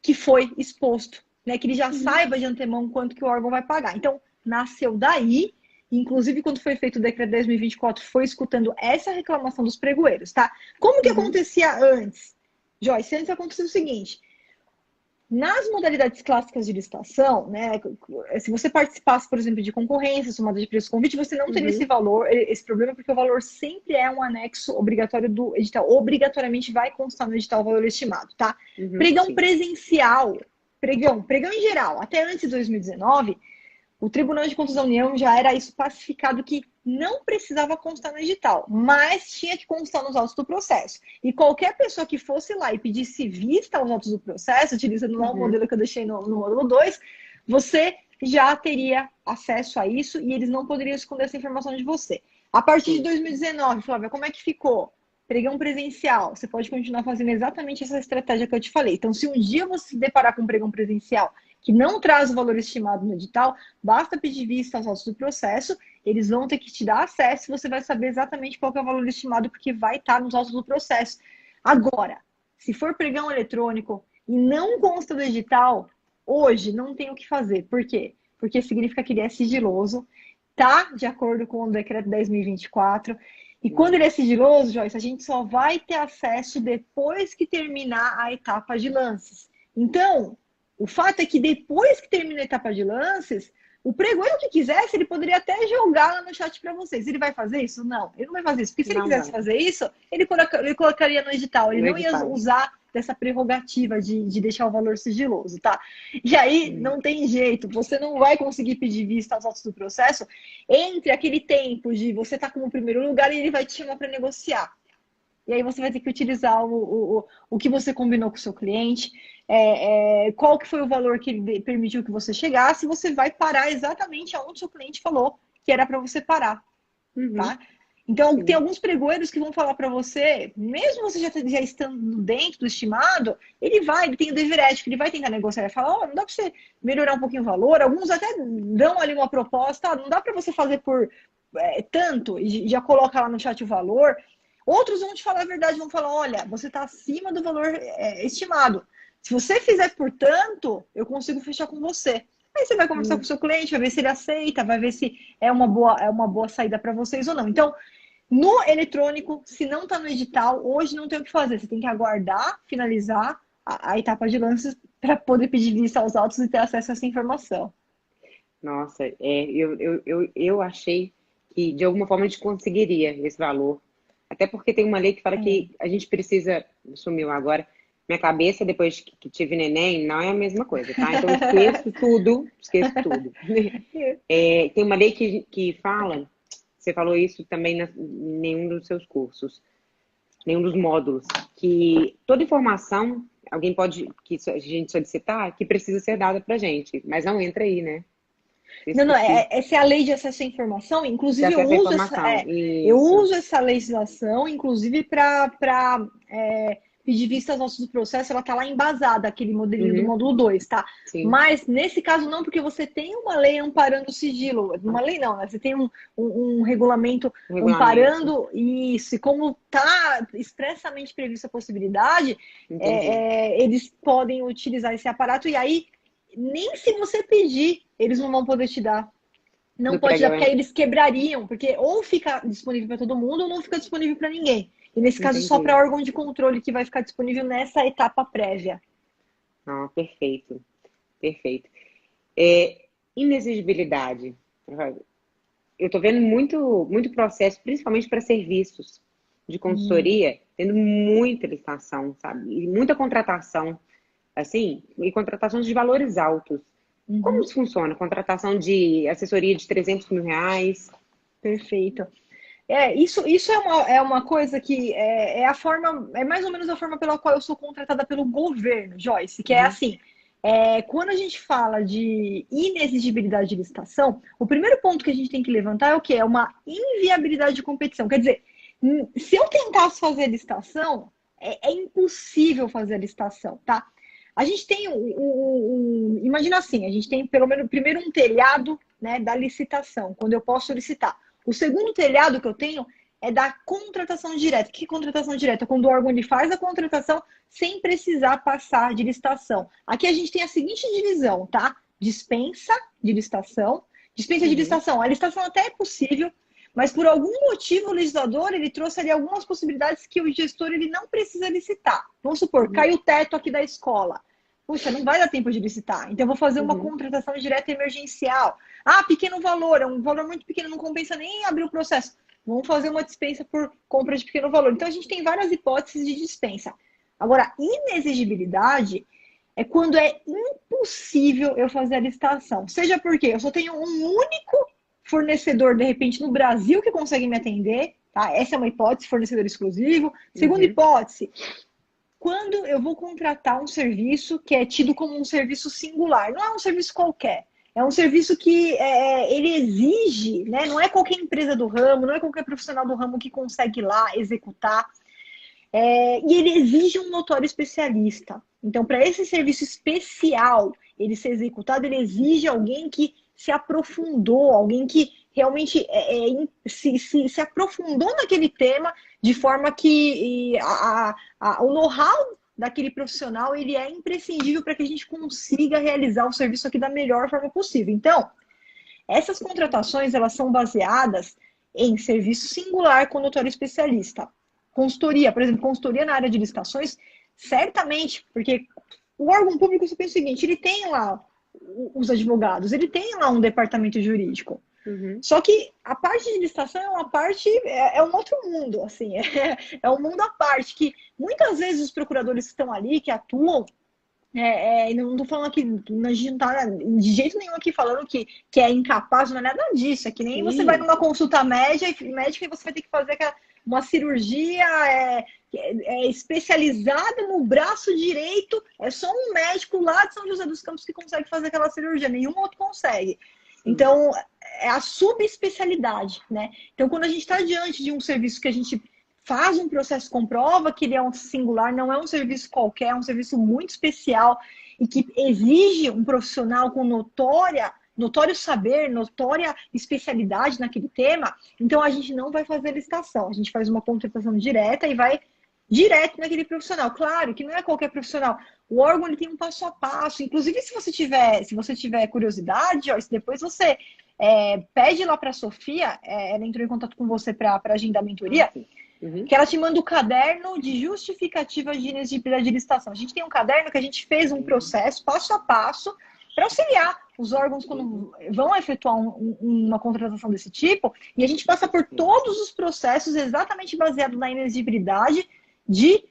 que foi exposto, né? Que ele já saiba de antemão quanto que o órgão vai pagar. Então, nasceu daí, inclusive quando foi feito o decreto 10.024, foi escutando essa reclamação dos pregoeiros, tá? Como que acontecia antes? Joyce, antes acontecia o seguinte: nas modalidades clássicas de licitação, né, se você participasse, por exemplo, de concorrência, somada de preço convite, você não teria esse valor, esse problema, porque o valor sempre é um anexo obrigatório do edital. Obrigatoriamente vai constar no edital o valor estimado, tá? Pregão presencial, pregão em geral, até antes de 2019, o Tribunal de Contas da União já era isso pacificado que não precisava constar no edital, mas tinha que constar nos autos do processo. E qualquer pessoa que fosse lá e pedisse vista aos autos do processo, utilizando lá o modelo que eu deixei no módulo 2, você já teria acesso a isso e eles não poderiam esconder essa informação de você. A partir de 2019, Flávia, como é que ficou? Pregão presencial, você pode continuar fazendo exatamente essa estratégia que eu te falei. Então, se um dia você se deparar com um pregão presencial que não traz o valor estimado no edital, basta pedir vista aos autos do processo, eles vão ter que te dar acesso e você vai saber exatamente qual que é o valor estimado, porque vai estar nos autos do processo. Agora, se for pregão eletrônico e não consta do edital, hoje não tem o que fazer. Por quê? Porque significa que ele é sigiloso, tá de acordo com o decreto 10.024, e quando ele é sigiloso, Joyce, a gente só vai ter acesso depois que terminar a etapa de lances. Então, o fato é que depois que termina a etapa de lances, o pregoeiro que quisesse, ele poderia até jogar lá no chat para vocês. Ele vai fazer isso? Não, ele não vai fazer isso. Porque se ele quisesse fazer isso, ele colocaria no edital. Ele não ia usar dessa prerrogativa de deixar o valor sigiloso, tá? E aí, não tem jeito. Você não vai conseguir pedir vista aos autos do processo entre aquele tempo de você estar como primeiro lugar e ele vai te chamar para negociar. E aí você vai ter que utilizar o que você combinou com o seu cliente, qual que foi o valor que ele permitiu que você chegasse, você vai parar exatamente aonde o seu cliente falou que era para você parar, tá? Então, tem alguns pregoeiros que vão falar para você, mesmo você já estando dentro do estimado, ele tem o dever ético, ele vai tentar negociar, vai falar, não dá para você melhorar um pouquinho o valor, alguns até dão ali uma proposta, não dá para você fazer por tanto, e já coloca lá no chat o valor. Outros vão te falar a verdade, vão falar, olha, você está acima do valor estimado. Se você fizer por tanto, eu consigo fechar com você. Aí você vai conversar com o seu cliente, vai ver se ele aceita, vai ver se é uma boa saída para vocês ou não. Então, no eletrônico, se não está no edital, hoje não tem o que fazer. Você tem que aguardar, finalizar a etapa de lances para poder pedir vista aos autos e ter acesso a essa informação. Nossa, eu achei que de alguma forma a gente conseguiria esse valor. Até porque tem uma lei que fala que a gente precisa, sumiu agora, minha cabeça depois que tive neném não é a mesma coisa, tá? Então eu esqueço tudo. Tem uma lei que fala, você falou isso também em nenhum dos seus cursos, nenhum dos módulos, que toda informação, alguém pode, que a gente solicitar, que precisa ser dada pra gente, mas não entra aí, né? Não, essa é a lei de acesso à informação, inclusive eu uso essa legislação, inclusive para pedir vista aos autos do processo, ela está lá embasada, aquele modelinho do módulo 2, tá? Sim. Mas nesse caso não, porque você tem uma lei amparando o sigilo. Uma lei não, né? Você tem um regulamento amparando isso. E como está expressamente prevista a possibilidade, eles podem utilizar esse aparato. E aí, nem se você pedir, eles não vão poder te dar. Não pode dar, porque aí eles quebrariam. Porque ou fica disponível para todo mundo, ou não fica disponível para ninguém. E nesse caso, só para órgão de controle que vai ficar disponível nessa etapa prévia. Ah, perfeito. Perfeito. Inexigibilidade. Eu estou vendo muito processo, principalmente para serviços de consultoria, tendo muita licitação, sabe? E muita contratação, assim, e contratações de valores altos. Como isso funciona? Contratação de assessoria de R$300 mil? Perfeito. Isso é uma coisa que é mais ou menos a forma pela qual eu sou contratada pelo governo, Joyce, que é assim, quando a gente fala de inexigibilidade de licitação, o primeiro ponto que a gente tem que levantar é o quê? É uma inviabilidade de competição. Quer dizer, se eu tentasse fazer a licitação, é impossível fazer a licitação, tá? A gente tem imagina assim, a gente tem pelo menos primeiro um telhado, né, da licitação, quando eu posso licitar. O segundo telhado que eu tenho é da contratação direta. Que contratação direta? Quando o órgão ele faz a contratação sem precisar passar de licitação. Aqui a gente tem a seguinte divisão, tá? Dispensa de licitação. Dispensa de licitação. A licitação até é possível, mas por algum motivo o legislador ele trouxe ali algumas possibilidades que o gestor ele não precisa licitar. Vamos supor, caiu o teto aqui da escola. Puxa, não vai dar tempo de licitar. Então, eu vou fazer uma contratação direta emergencial. Ah, pequeno valor, é um valor muito pequeno, não compensa nem abrir o processo. Vamos fazer uma dispensa por compra de pequeno valor. Então, a gente tem várias hipóteses de dispensa. Agora, inexigibilidade é quando é impossível eu fazer a licitação. Seja porque eu só tenho um único fornecedor, de repente, no Brasil que consegue me atender. Tá? Essa é uma hipótese, fornecedor exclusivo. Segunda hipótese, quando eu vou contratar um serviço que é tido como um serviço singular. Não é um serviço qualquer. É um serviço que ele exige, né? Não é qualquer empresa do ramo, não é qualquer profissional do ramo que consegue ir lá executar. E ele exige um notório especialista. Então, para esse serviço especial ele ser executado, ele exige alguém que se aprofundou, alguém que realmente se aprofundou naquele tema, de forma que o know-how daquele profissional ele é imprescindível para que a gente consiga realizar o serviço aqui da melhor forma possível. Então, essas contratações elas são baseadas em serviço singular com notório especialista. Consultoria, por exemplo, consultoria na área de licitações, certamente, porque o órgão público, você pensa o seguinte, ele tem lá os advogados, ele tem lá um departamento jurídico. Só que a parte de licitação é uma parte, é um outro mundo, assim, é um mundo à parte, que muitas vezes os procuradores que estão ali, que atuam, não estou falando aqui, a gente não está de jeito nenhum aqui falando que é incapaz, não é nada disso, é que nem você vai numa consulta médica e você vai ter que fazer uma cirurgia especializada no braço direito, é só um médico lá de São José dos Campos que consegue fazer aquela cirurgia, nenhum outro consegue. Então, é a subespecialidade, né? Então, quando a gente está diante de um serviço que a gente faz um processo, comprova que ele é um singular, não é um serviço qualquer, é um serviço muito especial e que exige um profissional com notório saber, notória especialidade naquele tema, então a gente não vai fazer licitação, a gente faz uma contratação direta e vai direto naquele profissional. Claro que não é qualquer profissional. O órgão ele tem um passo a passo. Inclusive, se você tiver curiosidade, Joyce, depois você pede lá para a Sofia, ela entrou em contato com você para agendar a mentoria, que ela te manda o caderno de justificativa de inexigibilidade de licitação. A gente tem um caderno que a gente fez um processo, passo a passo, para auxiliar os órgãos quando vão efetuar uma contratação desse tipo, e a gente passa por todos os processos exatamente baseado na inexigibilidade de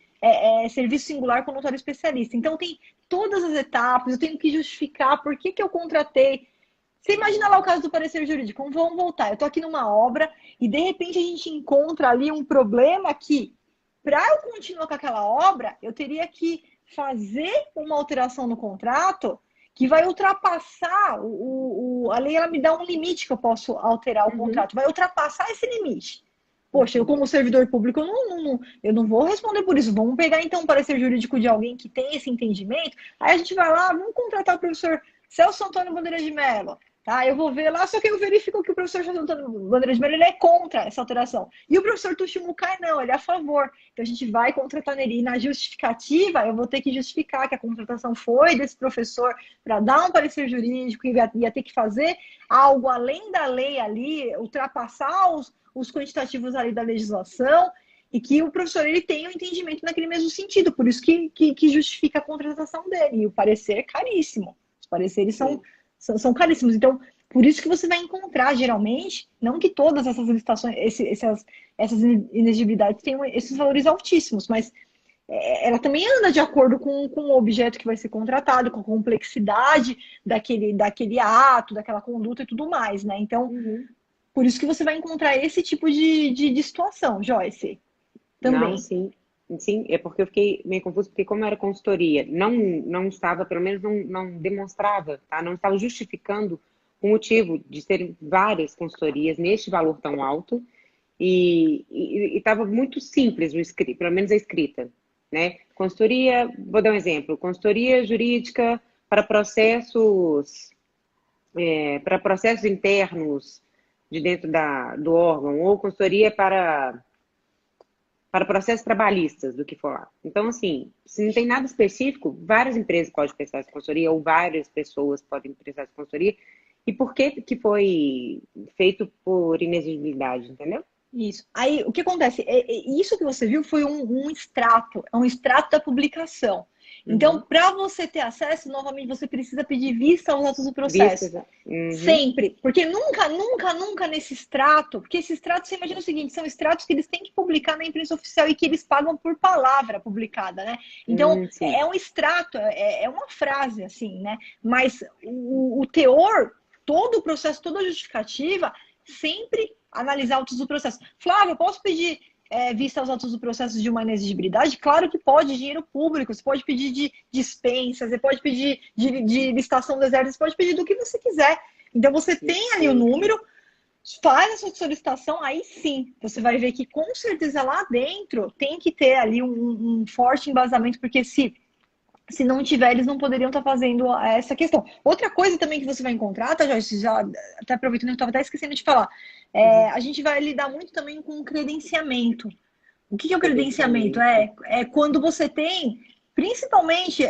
serviço singular com notório especialista. Então, tem todas as etapas, eu tenho que justificar por que eu contratei. Você imagina lá o caso do parecer jurídico, vamos voltar, eu estou aqui numa obra e, de repente, a gente encontra ali um problema que, para eu continuar com aquela obra, eu teria que fazer uma alteração no contrato que vai ultrapassar, a lei ela me dá um limite que eu posso alterar o contrato, vai ultrapassar esse limite. Poxa, eu como servidor público, eu não vou responder por isso. Vamos pegar, então, o parecer jurídico de alguém que tem esse entendimento. Aí a gente vai lá, vamos contratar o professor Celso Antônio Bandeira de Mello. Tá? Eu vou ver lá, só que eu verifico que o professor Celso Antônio Bandeira de Mello ele é contra essa alteração. E o professor Tuxi Mukai não, ele é a favor. Então a gente vai contratar nele. E na justificativa, eu vou ter que justificar que a contratação foi desse professor para dar um parecer jurídico, e ia ter que fazer algo além da lei ali, ultrapassar os quantitativos ali da legislação, e que o professor ele tem um entendimento naquele mesmo sentido, por isso que justifica a contratação dele, e o parecer é caríssimo, os pareceres são caríssimos, então, por isso que você vai encontrar, geralmente, não que todas essas licitações, essas inexigibilidades tenham esses valores altíssimos, mas ela também anda de acordo com o objeto que vai ser contratado, com a complexidade daquele ato, daquela conduta e tudo mais, né, então... Por isso que você vai encontrar esse tipo de situação, Joyce. Também. Não, sim. Sim, é porque eu fiquei meio confusa, porque como era consultoria, não estava, pelo menos não demonstrava, tá? Não estava justificando o motivo de serem várias consultorias neste valor tão alto e estava muito simples, pelo menos a escrita, né? Consultoria, vou dar um exemplo, consultoria jurídica para processos internos de dentro do órgão, ou consultoria para processos trabalhistas, do que for lá. Então, assim, se não tem nada específico, várias empresas podem prestar essa consultoria, ou várias pessoas podem prestar essa consultoria, e por que foi feito por inexigibilidade, entendeu? Isso. Aí, o que acontece? Isso que você viu foi um extrato, é um extrato da publicação. Então, para você ter acesso, novamente, você precisa pedir vista aos autos do processo. Sempre. Porque nunca nesse extrato, porque esse extrato, você imagina o seguinte, são extratos que eles têm que publicar na imprensa oficial e que eles pagam por palavra publicada, né? Então, é um extrato, é uma frase, assim, né? Mas o teor, todo o processo, toda a justificativa, sempre analisar autos do processo. Flávio, eu posso pedir vista aos autos do processo de uma inexigibilidade? Claro que pode, dinheiro público, você pode pedir de dispensa, você pode pedir de licitação do exército, você pode pedir do que você quiser. Então você tem ali o número, faz a sua solicitação, aí sim, você vai ver que com certeza lá dentro tem que ter ali um forte embasamento, porque se não tiver, eles não poderiam estar fazendo essa questão. Outra coisa também que você vai encontrar, tá, Joyce? Já até aproveitando que eu estava até esquecendo de falar. A gente vai lidar muito também com credenciamento. O que é o credenciamento? É quando você tem, principalmente,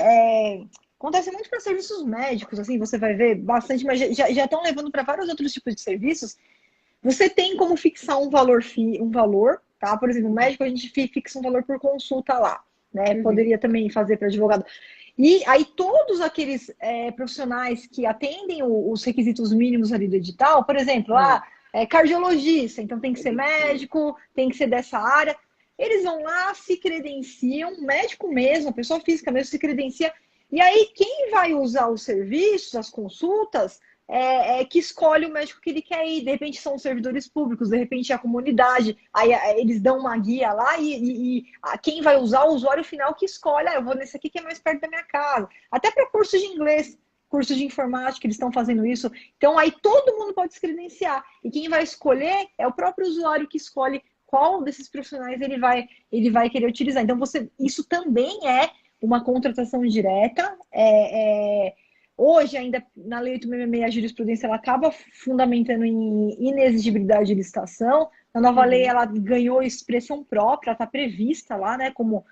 acontece muito para serviços médicos, assim, você vai ver bastante, mas já estão levando para vários outros tipos de serviços. Você tem como fixar um valor, tá? Por exemplo, o médico, a gente fixa um valor por consulta lá. Né? Poderia também fazer para advogado. E aí todos aqueles profissionais que atendem os requisitos mínimos ali do edital, por exemplo, cardiologista, então tem que ser médico, tem que ser dessa área, eles vão lá, se credenciam, médico mesmo, a pessoa física mesmo se credencia, e aí quem vai usar os serviços, as consultas, que escolhe o médico que ele quer ir. De repente são os servidores públicos, de repente é a comunidade, aí eles dão uma guia lá e quem vai usar, o usuário final que escolhe, eu vou nesse aqui que é mais perto da minha casa. Até para curso de inglês. curso de informática, eles estão fazendo isso. Então, aí todo mundo pode se credenciar. E quem vai escolher é o próprio usuário que escolhe qual desses profissionais ele vai querer utilizar. Então, isso também é uma contratação direta. Hoje, ainda na Lei 8.666, a jurisprudência ela acaba fundamentando em inexigibilidade de licitação. Na nova lei, ela ganhou expressão própria, está prevista lá, né, como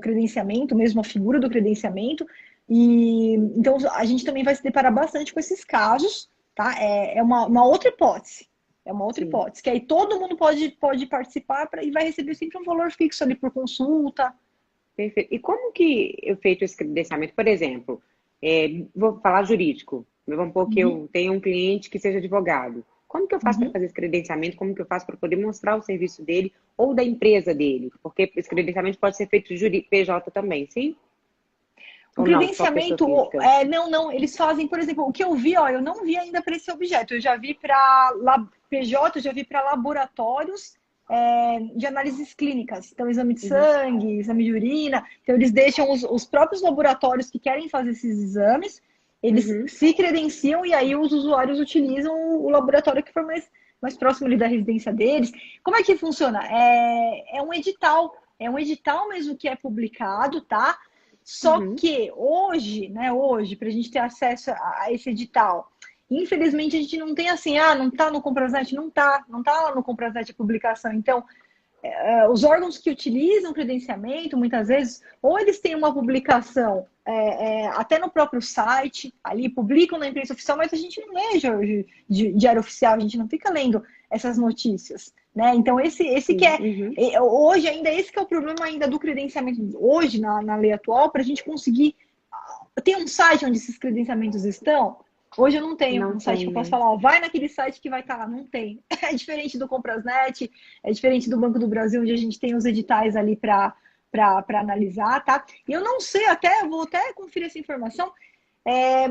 credenciamento, mesmo a figura do credenciamento. E então a gente também vai se deparar bastante com esses casos, tá? É uma outra hipótese. É uma outra hipótese, que aí todo mundo pode participar e vai receber sempre um valor fixo ali por consulta. Perfeito. E como que eu feito esse credenciamento? Por exemplo, vou falar jurídico. Vamos supor que eu tenho um cliente que seja advogado. Como que eu faço para fazer esse credenciamento? Como que eu faço para poder mostrar o serviço dele ou da empresa dele? Porque esse credenciamento pode ser feito PJ também, sim? O credenciamento, não, eles fazem, por exemplo, o que eu vi, eu não vi ainda para esse objeto, eu já vi para PJ, eu já vi para laboratórios de análises clínicas, então exame de sangue, exame de urina, então eles deixam os próprios laboratórios que querem fazer esses exames, eles se credenciam e aí os usuários utilizam o laboratório que for mais próximo ali da residência deles. Como é que funciona? É um edital mesmo que é publicado, tá? Só que hoje, para a gente ter acesso a esse edital, infelizmente a gente não tem assim, não está no Compraznet, não tá lá no Compraznet a publicação. Então, os órgãos que utilizam credenciamento, muitas vezes, ou eles têm uma publicação até no próprio site, ali publicam na imprensa oficial, mas a gente não lê diário oficial, a gente não fica lendo essas notícias, né? Então, esse que hoje ainda, esse que é o problema ainda do credenciamento, hoje, na lei atual, para a gente conseguir... Tem um site onde esses credenciamentos estão? Hoje eu não tenho um site que eu posso falar, vai naquele site que vai estar lá. Não tem. É diferente do Comprasnet, é diferente do Banco do Brasil, onde a gente tem os editais ali para analisar, tá? E eu não sei, vou até conferir essa informação,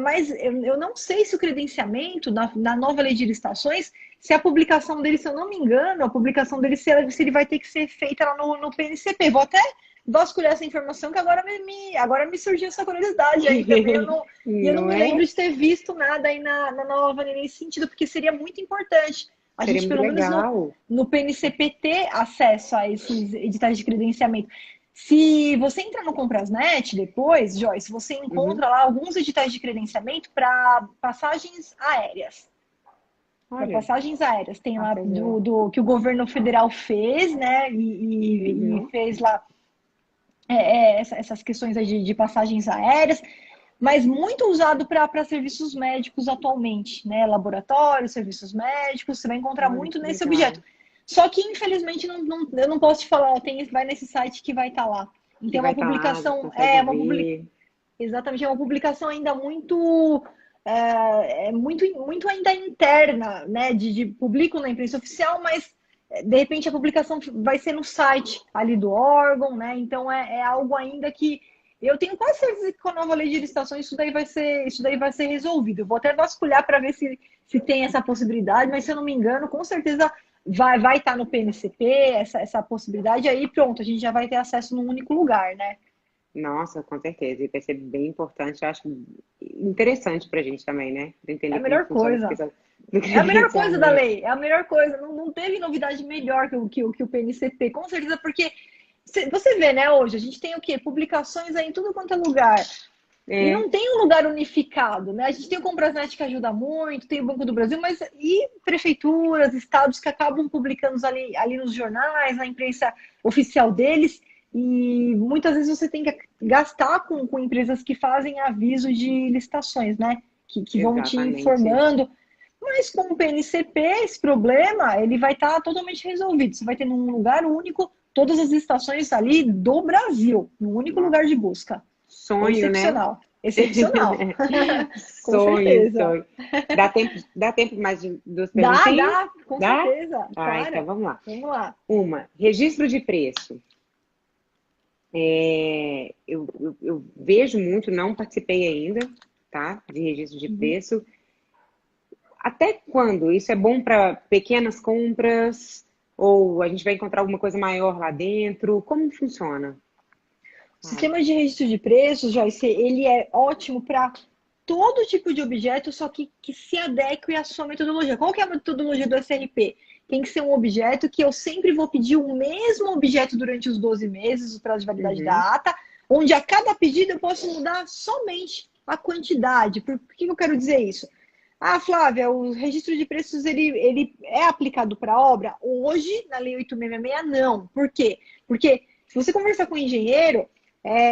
mas eu não sei se o credenciamento, na nova lei de licitações, se a publicação dele, se eu não me engano, a publicação dele, se ele vai ter que ser feita lá no PNCP. Vou até vasculhar essa informação, que agora me surgiu essa curiosidade aí também. Eu não me lembro de ter visto nada aí na nova lei nesse sentido, porque seria muito importante a gente, pelo menos no PNCP, ter acesso a esses editais de credenciamento. Se você entrar no Comprasnet depois, Joyce, você encontra lá alguns editais de credenciamento para passagens aéreas. Para passagens aéreas. Tem lá que o governo federal fez, né? E fez lá essas questões de passagens aéreas, mas muito usado para serviços médicos atualmente, né? Laboratórios, serviços médicos, você vai encontrar muito nesse objeto. Só que, infelizmente, eu não posso te falar, vai nesse site que vai estar lá. Então, é uma publicação... Exatamente, é uma publicação ainda muito ainda interna, né? Publicam na imprensa oficial, mas de repente a publicação vai ser no site ali do órgão, né? Então é algo ainda que eu tenho quase certeza que com a nova lei de licitações isso daí vai ser resolvido. Eu vou até vasculhar para ver se tem essa possibilidade, mas se eu não me engano, com certeza vai estar no PNCP essa possibilidade, aí pronto, a gente já vai ter acesso num único lugar, né? Nossa, com certeza. E vai ser bem importante, eu acho interessante pra gente também, né? Pra entender a melhor coisa. É a melhor coisa da lei, é a melhor coisa. Não teve novidade melhor que o PNCP, com certeza, porque você vê, né, hoje, a gente tem o quê? Publicações aí em tudo quanto é lugar. E não tem um lugar unificado, né? A gente tem o Comprasnet que ajuda muito, tem o Banco do Brasil, mas e prefeituras, estados que acabam publicando ali nos jornais, na imprensa oficial deles, e muitas vezes você tem que gastar com empresas que fazem aviso de licitações, né? Que vão te informando. Mas com o PNCP, esse problema, ele vai estar totalmente resolvido. Você vai ter num lugar único todas as estações ali do Brasil, num único lugar de busca. Sonho, excepcional, né? Excepcional. Sonho. Dá tempo mais de 2 perguntinhas? Dá, com certeza. Então vamos lá. Registro de preço. Eu vejo muito, não participei ainda, tá? De registro de preço. Até quando? Isso é bom para pequenas compras? Ou a gente vai encontrar alguma coisa maior lá dentro? Como funciona? O sistema de registro de preços, Joyce, ele é ótimo para todo tipo de objeto, só que se adeque à sua metodologia. Qual que é a metodologia do SRP? Tem que ser um objeto que eu sempre vou pedir o mesmo objeto durante os 12 meses, o prazo de validade da ata, onde a cada pedido eu posso mudar somente a quantidade. Por que eu quero dizer isso? Ah, Flávia, o registro de preços ele é aplicado para obra? Hoje, na Lei 8.666, não. Por quê? Porque se você conversar com o engenheiro,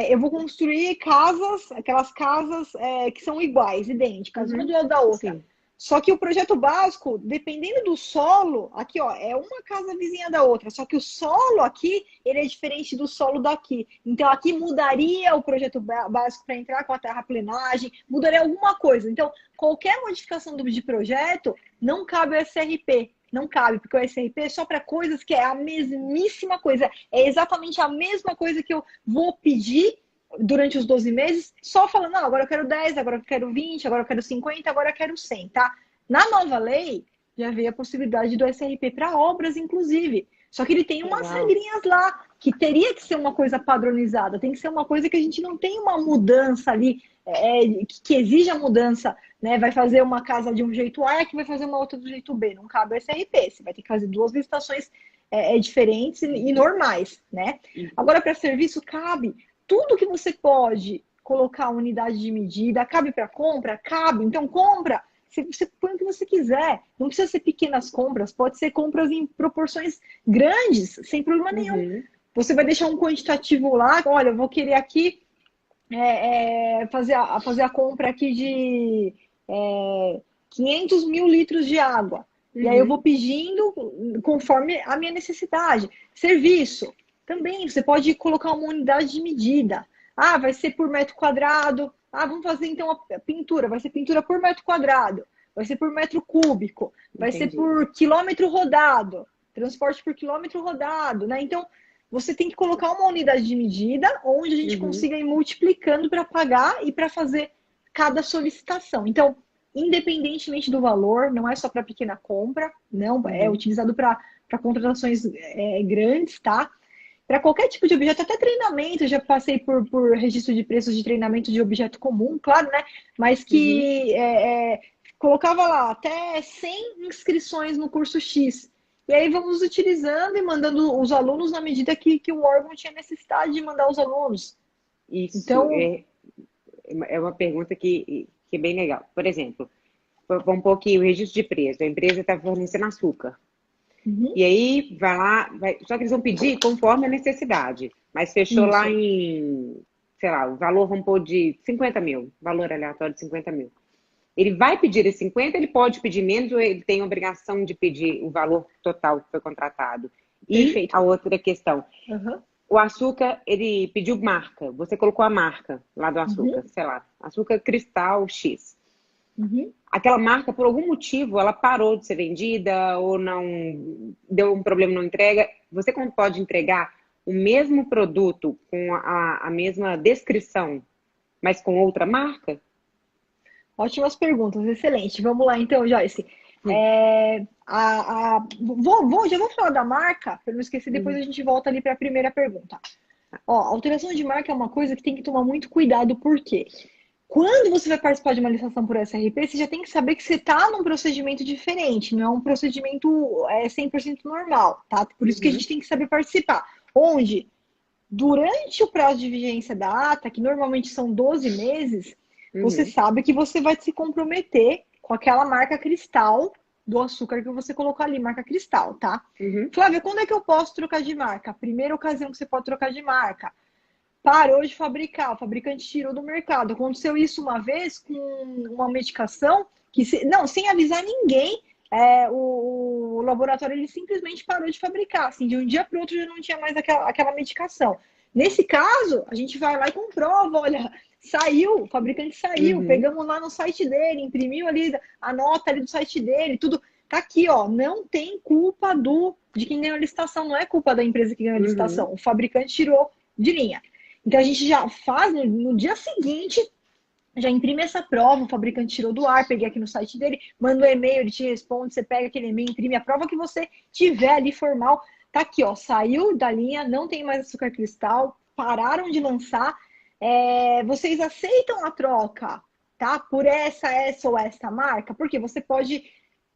eu vou construir casas, aquelas casas que são iguais, idênticas, uma do lado da outra. Sim. Só que o projeto básico, dependendo do solo, aqui ó, é uma casa vizinha da outra, só que o solo aqui, ele é diferente do solo daqui. Então aqui mudaria o projeto básico para entrar com a terraplenagem, mudaria alguma coisa. Então, qualquer modificação de projeto não cabe ao SRP. Não cabe, porque o SRP é só para coisas que é a mesmíssima coisa. É exatamente a mesma coisa que eu vou pedir durante os 12 meses, só falando, não, agora eu quero 10, agora eu quero 20, agora eu quero 50, agora eu quero 100, tá? Na nova lei, já veio a possibilidade do SRP para obras, inclusive. Só que ele tem umas regrinhas lá, que teria que ser uma coisa padronizada, tem que ser uma coisa que a gente não tem uma mudança ali, que exija mudança, né? Vai fazer uma casa de um jeito A e que vai fazer uma outra do jeito B. Não cabe o SRP, você vai ter que fazer duas licitações diferentes e normais, né? Agora, para serviço, cabe. Tudo que você pode colocar unidade de medida, cabe para compra? Cabe. Então, compra, você põe o que você quiser. Não precisa ser pequenas compras, pode ser compras em proporções grandes, sem problema nenhum. Você vai deixar um quantitativo lá, olha, eu vou querer aqui fazer a compra aqui de 500 mil litros de água. E aí eu vou pedindo conforme a minha necessidade. Serviço. Também, você pode colocar uma unidade de medida. Ah, vai ser por metro quadrado. Ah, vamos fazer então a pintura. Vai ser pintura por metro quadrado. Vai ser por metro cúbico. Vai ser por quilômetro rodado. Transporte por quilômetro rodado, né? Então, você tem que colocar uma unidade de medida onde a gente consiga ir multiplicando para pagar e para fazer cada solicitação. Então, independentemente do valor, não é só para pequena compra, não, é utilizado para contratações grandes, tá? Para qualquer tipo de objeto, até treinamento, eu já passei por registro de preços de treinamento de objeto comum, claro, né? Mas que colocava lá até 100 inscrições no curso X. E aí vamos utilizando e mandando os alunos na medida que o órgão tinha necessidade de mandar os alunos. Isso então, é uma pergunta que é bem legal. Por exemplo, vamos pôr aqui o registro de preço. A empresa está fornecendo açúcar. E aí, vai lá, só que eles vão pedir conforme a necessidade. Mas fechou lá em, sei lá, o valor, vamos pôr de 50 mil, valor aleatório de 50 mil. Ele vai pedir esse 50, ele pode pedir menos ou ele tem a obrigação de pedir o valor total que foi contratado? E a outra questão, o açúcar, ele pediu marca, você colocou a marca lá do açúcar, sei lá, açúcar cristal X. Aquela marca, por algum motivo, ela parou de ser vendida ou não deu um problema na entrega. Você pode entregar o mesmo produto com a mesma descrição, mas com outra marca? Ótimas perguntas, excelente. Vamos lá então, Joyce. Já vou falar da marca, para não esquecer, depois a gente volta ali para a primeira pergunta. Ó, alteração de marca é uma coisa que tem que tomar muito cuidado, por quê? Quando você vai participar de uma licitação por SRP, você já tem que saber que você está num procedimento diferente, não é um procedimento 100% normal, tá? Por isso que a gente tem que saber participar. Onde, durante o prazo de vigência da ata, que normalmente são 12 meses, você sabe que você vai se comprometer com aquela marca cristal do açúcar que você colocou ali, marca cristal, tá? Flávia, quando é que eu posso trocar de marca? A primeira ocasião que você pode trocar de marca. Parou de fabricar, o fabricante tirou do mercado. Aconteceu isso uma vez com uma medicação que, sem avisar ninguém, o laboratório ele simplesmente parou de fabricar. Assim, de um dia para o outro já não tinha mais aquela medicação. Nesse caso, a gente vai lá e comprova, olha, saiu, o fabricante saiu, pegamos lá no site dele, imprimiu ali a nota ali do site dele, tudo. Tá aqui, ó, não tem culpa de quem ganhou a licitação, não é culpa da empresa que ganhou a licitação. O fabricante tirou de linha. Então, a gente já faz, no dia seguinte, já imprime essa prova, o fabricante tirou do ar, peguei aqui no site dele, manda um e-mail, ele te responde, você pega aquele e-mail, imprime a prova que você tiver ali formal. Tá aqui, ó, saiu da linha, não tem mais açúcar cristal, pararam de lançar. Vocês aceitam a troca tá? Por essa ou essa marca, porque você pode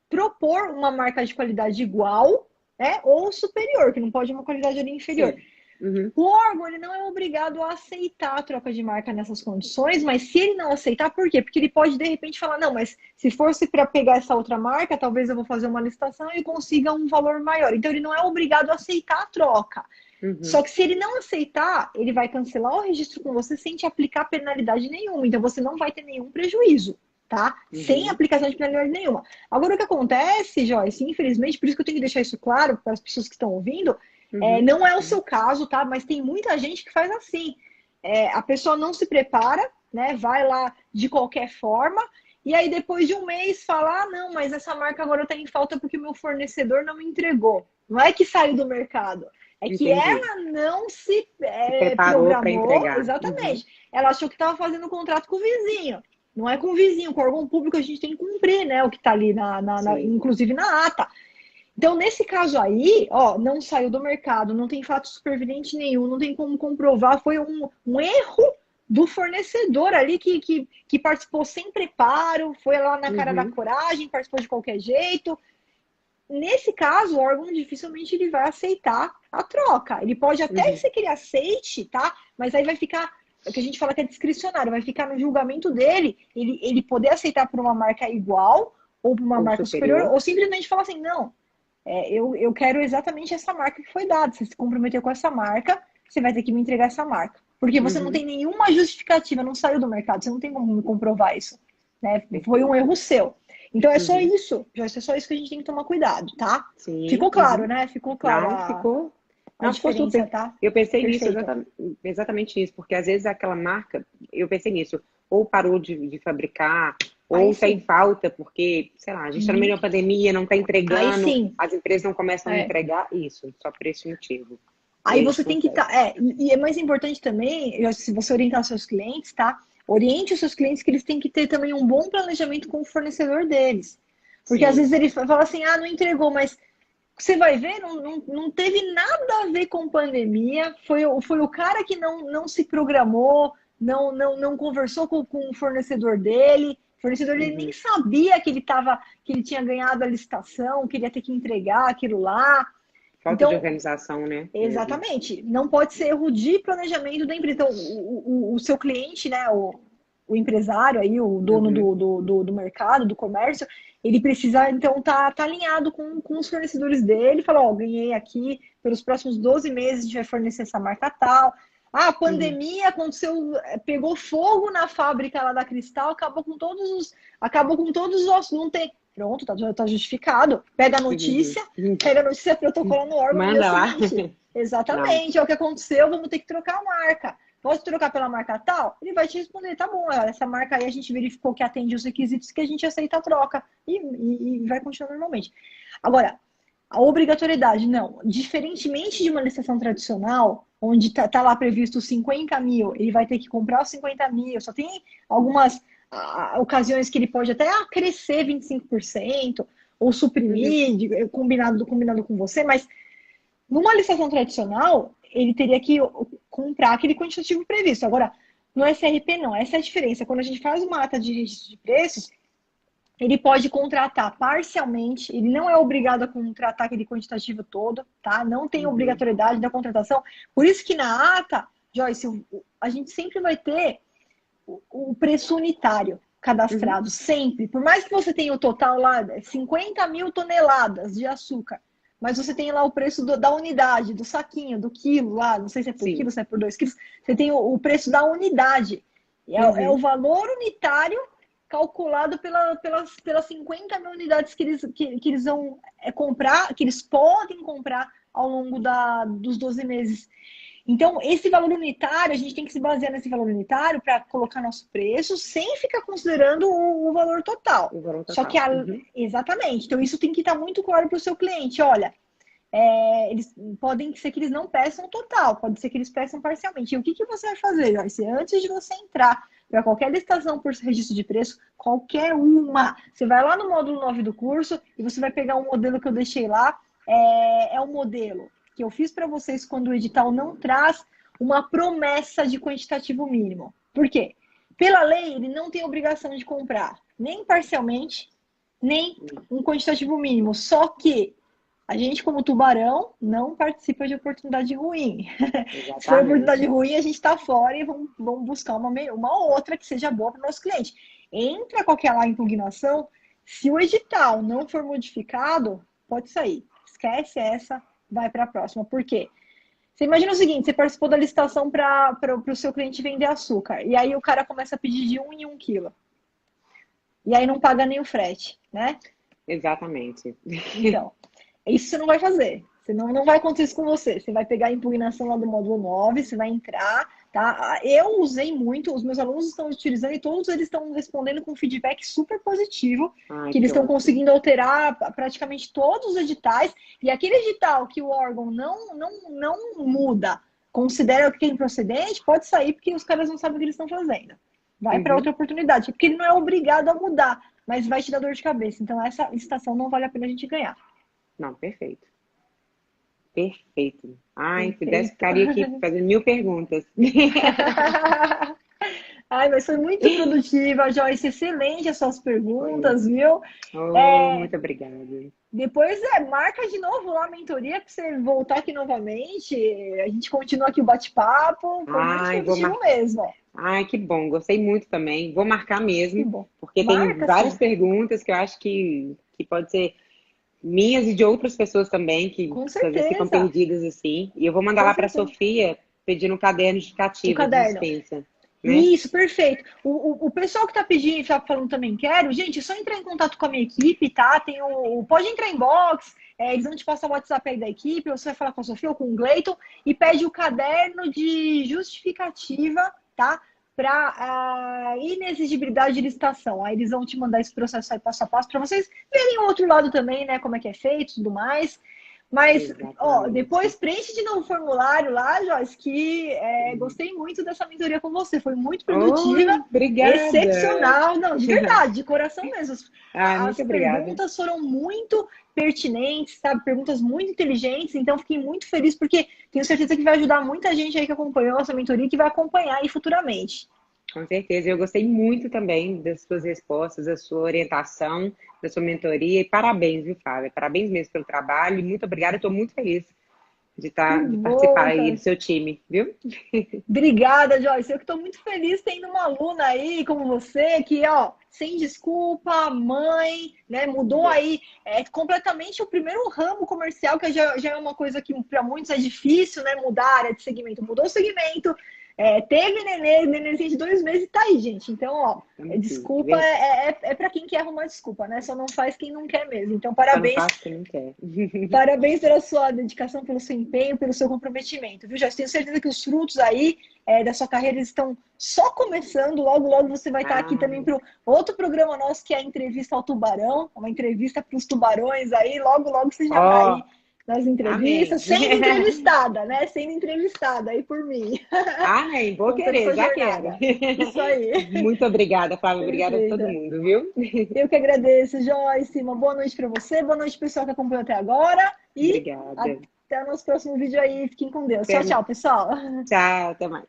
propor uma marca de qualidade igual, né, ou superior, que não pode uma qualidade ali inferior. Uhum. O órgão, ele não é obrigado a aceitar a troca de marca nessas condições, mas se ele não aceitar, por quê? Porque ele pode, de repente, falar, não, mas se fosse para pegar essa outra marca, talvez eu vou fazer uma licitação e consiga um valor maior. Então, ele não é obrigado a aceitar a troca. Uhum. Só que se ele não aceitar, ele vai cancelar o registro com você sem te aplicar penalidade nenhuma. Então, você não vai ter nenhum prejuízo, tá? Uhum. Sem aplicação de penalidade nenhuma. Agora, o que acontece, Joyce, infelizmente, por isso que eu tenho que deixar isso claro para as pessoas que estão ouvindo, não é o seu caso, tá? Mas tem muita gente que faz assim. A pessoa não se prepara, né? Vai lá de qualquer forma, e aí depois de um mês fala, não, mas essa marca agora está em falta porque o meu fornecedor não me entregou. Não é que saiu do mercado. É que Entendi. ela não se preparou para programou. entregar. Exatamente. Ela achou que estava fazendo um contrato com o vizinho. Não é com o vizinho, com o órgão público a gente tem que cumprir, né? O que está ali, inclusive na ata. Então, nesse caso aí, ó, não saiu do mercado, não tem fato superveniente nenhum, não tem como comprovar, foi um erro do fornecedor ali que participou sem preparo, foi lá na cara da coragem, participou de qualquer jeito. Nesse caso, o órgão dificilmente ele vai aceitar a troca. Ele pode até ser que ele aceite, tá? Mas aí vai ficar, o que a gente fala que é discricionário, vai ficar no julgamento dele, ele poder aceitar por uma marca igual ou por uma marca superior, ou simplesmente falar assim, não, eu quero exatamente essa marca que foi dada. Você se comprometeu com essa marca, você vai ter que me entregar essa marca. Porque você não tem nenhuma justificativa, não saiu do mercado, você não tem como me comprovar isso. Né? Foi um erro seu. Então é só isso, Joyce, é só isso que a gente tem que tomar cuidado, tá? Sim. Ficou claro, né? Ficou claro. Não, ficou. A diferença, tá? Eu pensei Perfeito. nisso, exatamente isso, porque às vezes aquela marca, eu pensei nisso, ou parou de fabricar, ou está em falta, porque, sei lá, a gente está no meio da pandemia, não está entregando, as empresas não começam a entregar isso, só por esse motivo. Aí você tem que estar. E é mais importante também, se você orientar os seus clientes, tá? Oriente os seus clientes que eles têm que ter também um bom planejamento com o fornecedor deles. Porque às vezes ele fala assim, não entregou, mas você vai ver, não teve nada a ver com pandemia, foi o cara que não se programou, não conversou com o fornecedor dele, o fornecedor dele nem sabia que ele tinha ganhado a licitação, que ele ia ter que entregar aquilo lá. Falta de organização, né? Exatamente. Não pode ser erro de planejamento da empresa. Então, o seu cliente, né, o empresário aí, o dono do mercado, do comércio, ele precisa, então, tá alinhado com os fornecedores dele, falar, ganhei aqui, pelos próximos 12 meses a gente vai fornecer essa marca tal. A pandemia aconteceu, pegou fogo na fábrica lá da Cristal, acabou com todos os ossos, não tem... Pronto, tá justificado. Pega a notícia, protocola no órgão. Manda lá. Exatamente, é o que aconteceu, vamos ter que trocar a marca. Posso trocar pela marca tal? Ele vai te responder, tá bom, essa marca aí a gente verificou que atende os requisitos que a gente aceita a troca. E vai continuar normalmente. Agora, a obrigatoriedade, não. Diferentemente de uma licitação tradicional, onde tá lá previsto 50 mil, ele vai ter que comprar os 50 mil, só tem algumas ocasiões que ele pode até crescer 25% ou suprimir, combinado com você, mas numa licitação tradicional, ele teria que comprar aquele quantitativo previsto. Agora, no SRP não, essa é a diferença. Quando a gente faz uma ata de registro de preços, ele pode contratar parcialmente, ele não é obrigado a contratar aquele quantitativo todo, tá? Não tem obrigatoriedade da contratação. Por isso que na ata, Joyce, a gente sempre vai ter o preço unitário cadastrado, sempre. Por mais que você tenha o total lá, 50 mil toneladas de açúcar, mas você tem lá o preço da unidade, do saquinho, do quilo lá, não sei se é por quilo, se é por 2 quilos, você tem o preço da unidade. É o valor unitário calculado pelas 50 mil unidades que eles vão comprar, que eles podem comprar ao longo dos 12 meses. Então, esse valor unitário, a gente tem que se basear nesse valor unitário para colocar nosso preço sem ficar considerando o valor total. O valor total. Só que, exatamente. Então, isso tem que estar muito claro para o seu cliente. Olha, eles podem ser que eles não peçam total, pode ser que eles peçam parcialmente. E o que você vai fazer, Joyce? Antes de você entrar para qualquer licitação por registro de preço, qualquer uma, você vai lá no módulo 9 do curso e você vai pegar um modelo que eu deixei lá. É um modelo que eu fiz para vocês quando o edital não traz uma promessa de quantitativo mínimo. Por quê? Pela lei, ele não tem obrigação de comprar, nem parcialmente, nem um quantitativo mínimo. Só que a gente, como tubarão, não participa de oportunidade ruim. Se for oportunidade ruim, a gente está fora e vamos buscar uma outra que seja boa para o nosso cliente. Entra qualquer lá impugnação, se o edital não for modificado, pode sair. Esquece essa, vai para a próxima. Por quê? Você imagina o seguinte, você participou da licitação para o seu cliente vender açúcar, e aí o cara começa a pedir de 1 em 1 quilo. E aí não paga nem o frete, né? Exatamente. Então, isso você não vai fazer. Não vai acontecer isso com você. Você vai pegar a impugnação lá do módulo 9, você vai entrar, tá? Eu usei muito, os meus alunos estão utilizando e todos eles estão respondendo com feedback super positivo, que eles estão conseguindo alterar praticamente todos os editais. E aquele edital que o órgão não muda, considera que é improcedente, pode sair porque os caras não sabem o que eles estão fazendo. Vai para outra oportunidade, porque ele não é obrigado a mudar, mas vai te dar dor de cabeça. Então essa licitação não vale a pena a gente ganhar. Não, perfeito. Perfeito. Ai, se pudesse, ficaria aqui fazendo 1000 perguntas. Ai, mas foi muito produtiva, Joyce. Excelente as suas perguntas, viu? Muito obrigada. Depois, marca de novo lá a mentoria para você voltar aqui novamente. A gente continua aqui o bate-papo. Foi muito produtivo mesmo. Ai, que bom. Gostei muito também. Vou marcar mesmo, porque Marca, tem várias perguntas que eu acho que pode ser minhas e de outras pessoas também, que às vezes ficam perdidas assim. E eu vou mandar lá para a Sofia pedindo um caderno justificativo de dispensa. Né? Isso, perfeito. O pessoal que tá pedindo, tá falando também quero, gente, é só entrar em contato com a minha equipe, tá? Pode entrar em box, eles vão te passar o WhatsApp aí da equipe, ou você vai falar com a Sofia ou com o Gleiton e pede o caderno de justificativa, tá? Para inexigibilidade de licitação. Aí eles vão te mandar esse processo aí passo a passo para vocês verem o outro lado também, né? Como é que é feito e tudo mais. Mas, depois preenche de novo o formulário lá, Joyce, que gostei muito dessa mentoria com você. Foi muito produtiva. Obrigada. Excepcional. Não, de verdade, de coração mesmo. As perguntas foram muito pertinentes, sabe? Perguntas muito inteligentes. Então, fiquei muito feliz porque tenho certeza que vai ajudar muita gente aí que acompanhou essa mentoria e que vai acompanhar aí futuramente. Com certeza. Eu gostei muito também das suas respostas, da sua orientação, da sua mentoria. E parabéns, viu, Flávia? Parabéns mesmo pelo trabalho. E muito obrigada. Estou muito feliz de participar aí do seu time, viu? Obrigada, Joyce. Eu que estou muito feliz tendo uma aluna aí como você, que, sem desculpa, mãe, né? Mudou aí completamente o primeiro ramo comercial, que já é uma coisa que para muitos é difícil, né? Mudar a área de segmento. Mudou o segmento. Teve nenenzinho de 2 meses e tá aí, gente. Então, desculpa é para quem quer arrumar desculpa, né? Só não faz quem não quer mesmo. Então, parabéns. Só não faz quem não quer. Parabéns pela sua dedicação, pelo seu empenho, pelo seu comprometimento, viu? Já tenho certeza que os frutos aí da sua carreira estão só começando. Logo, logo você vai estar aqui também para outro programa nosso, que é a entrevista ao tubarão, uma entrevista para os tubarões aí. Logo, logo você já vai aí nas entrevistas, sendo entrevistada, né? Sendo entrevistada aí por mim. Amém, vou querer, já quero. Isso aí. Muito obrigada, Flávia. Obrigada a todo mundo, viu? Eu que agradeço, Joyce. Uma boa noite para você, boa noite, pessoal que acompanhou até agora. E obrigada. Até o nosso próximo vídeo aí. Fiquem com Deus. Tchau, tchau, pessoal. Tchau, até mais.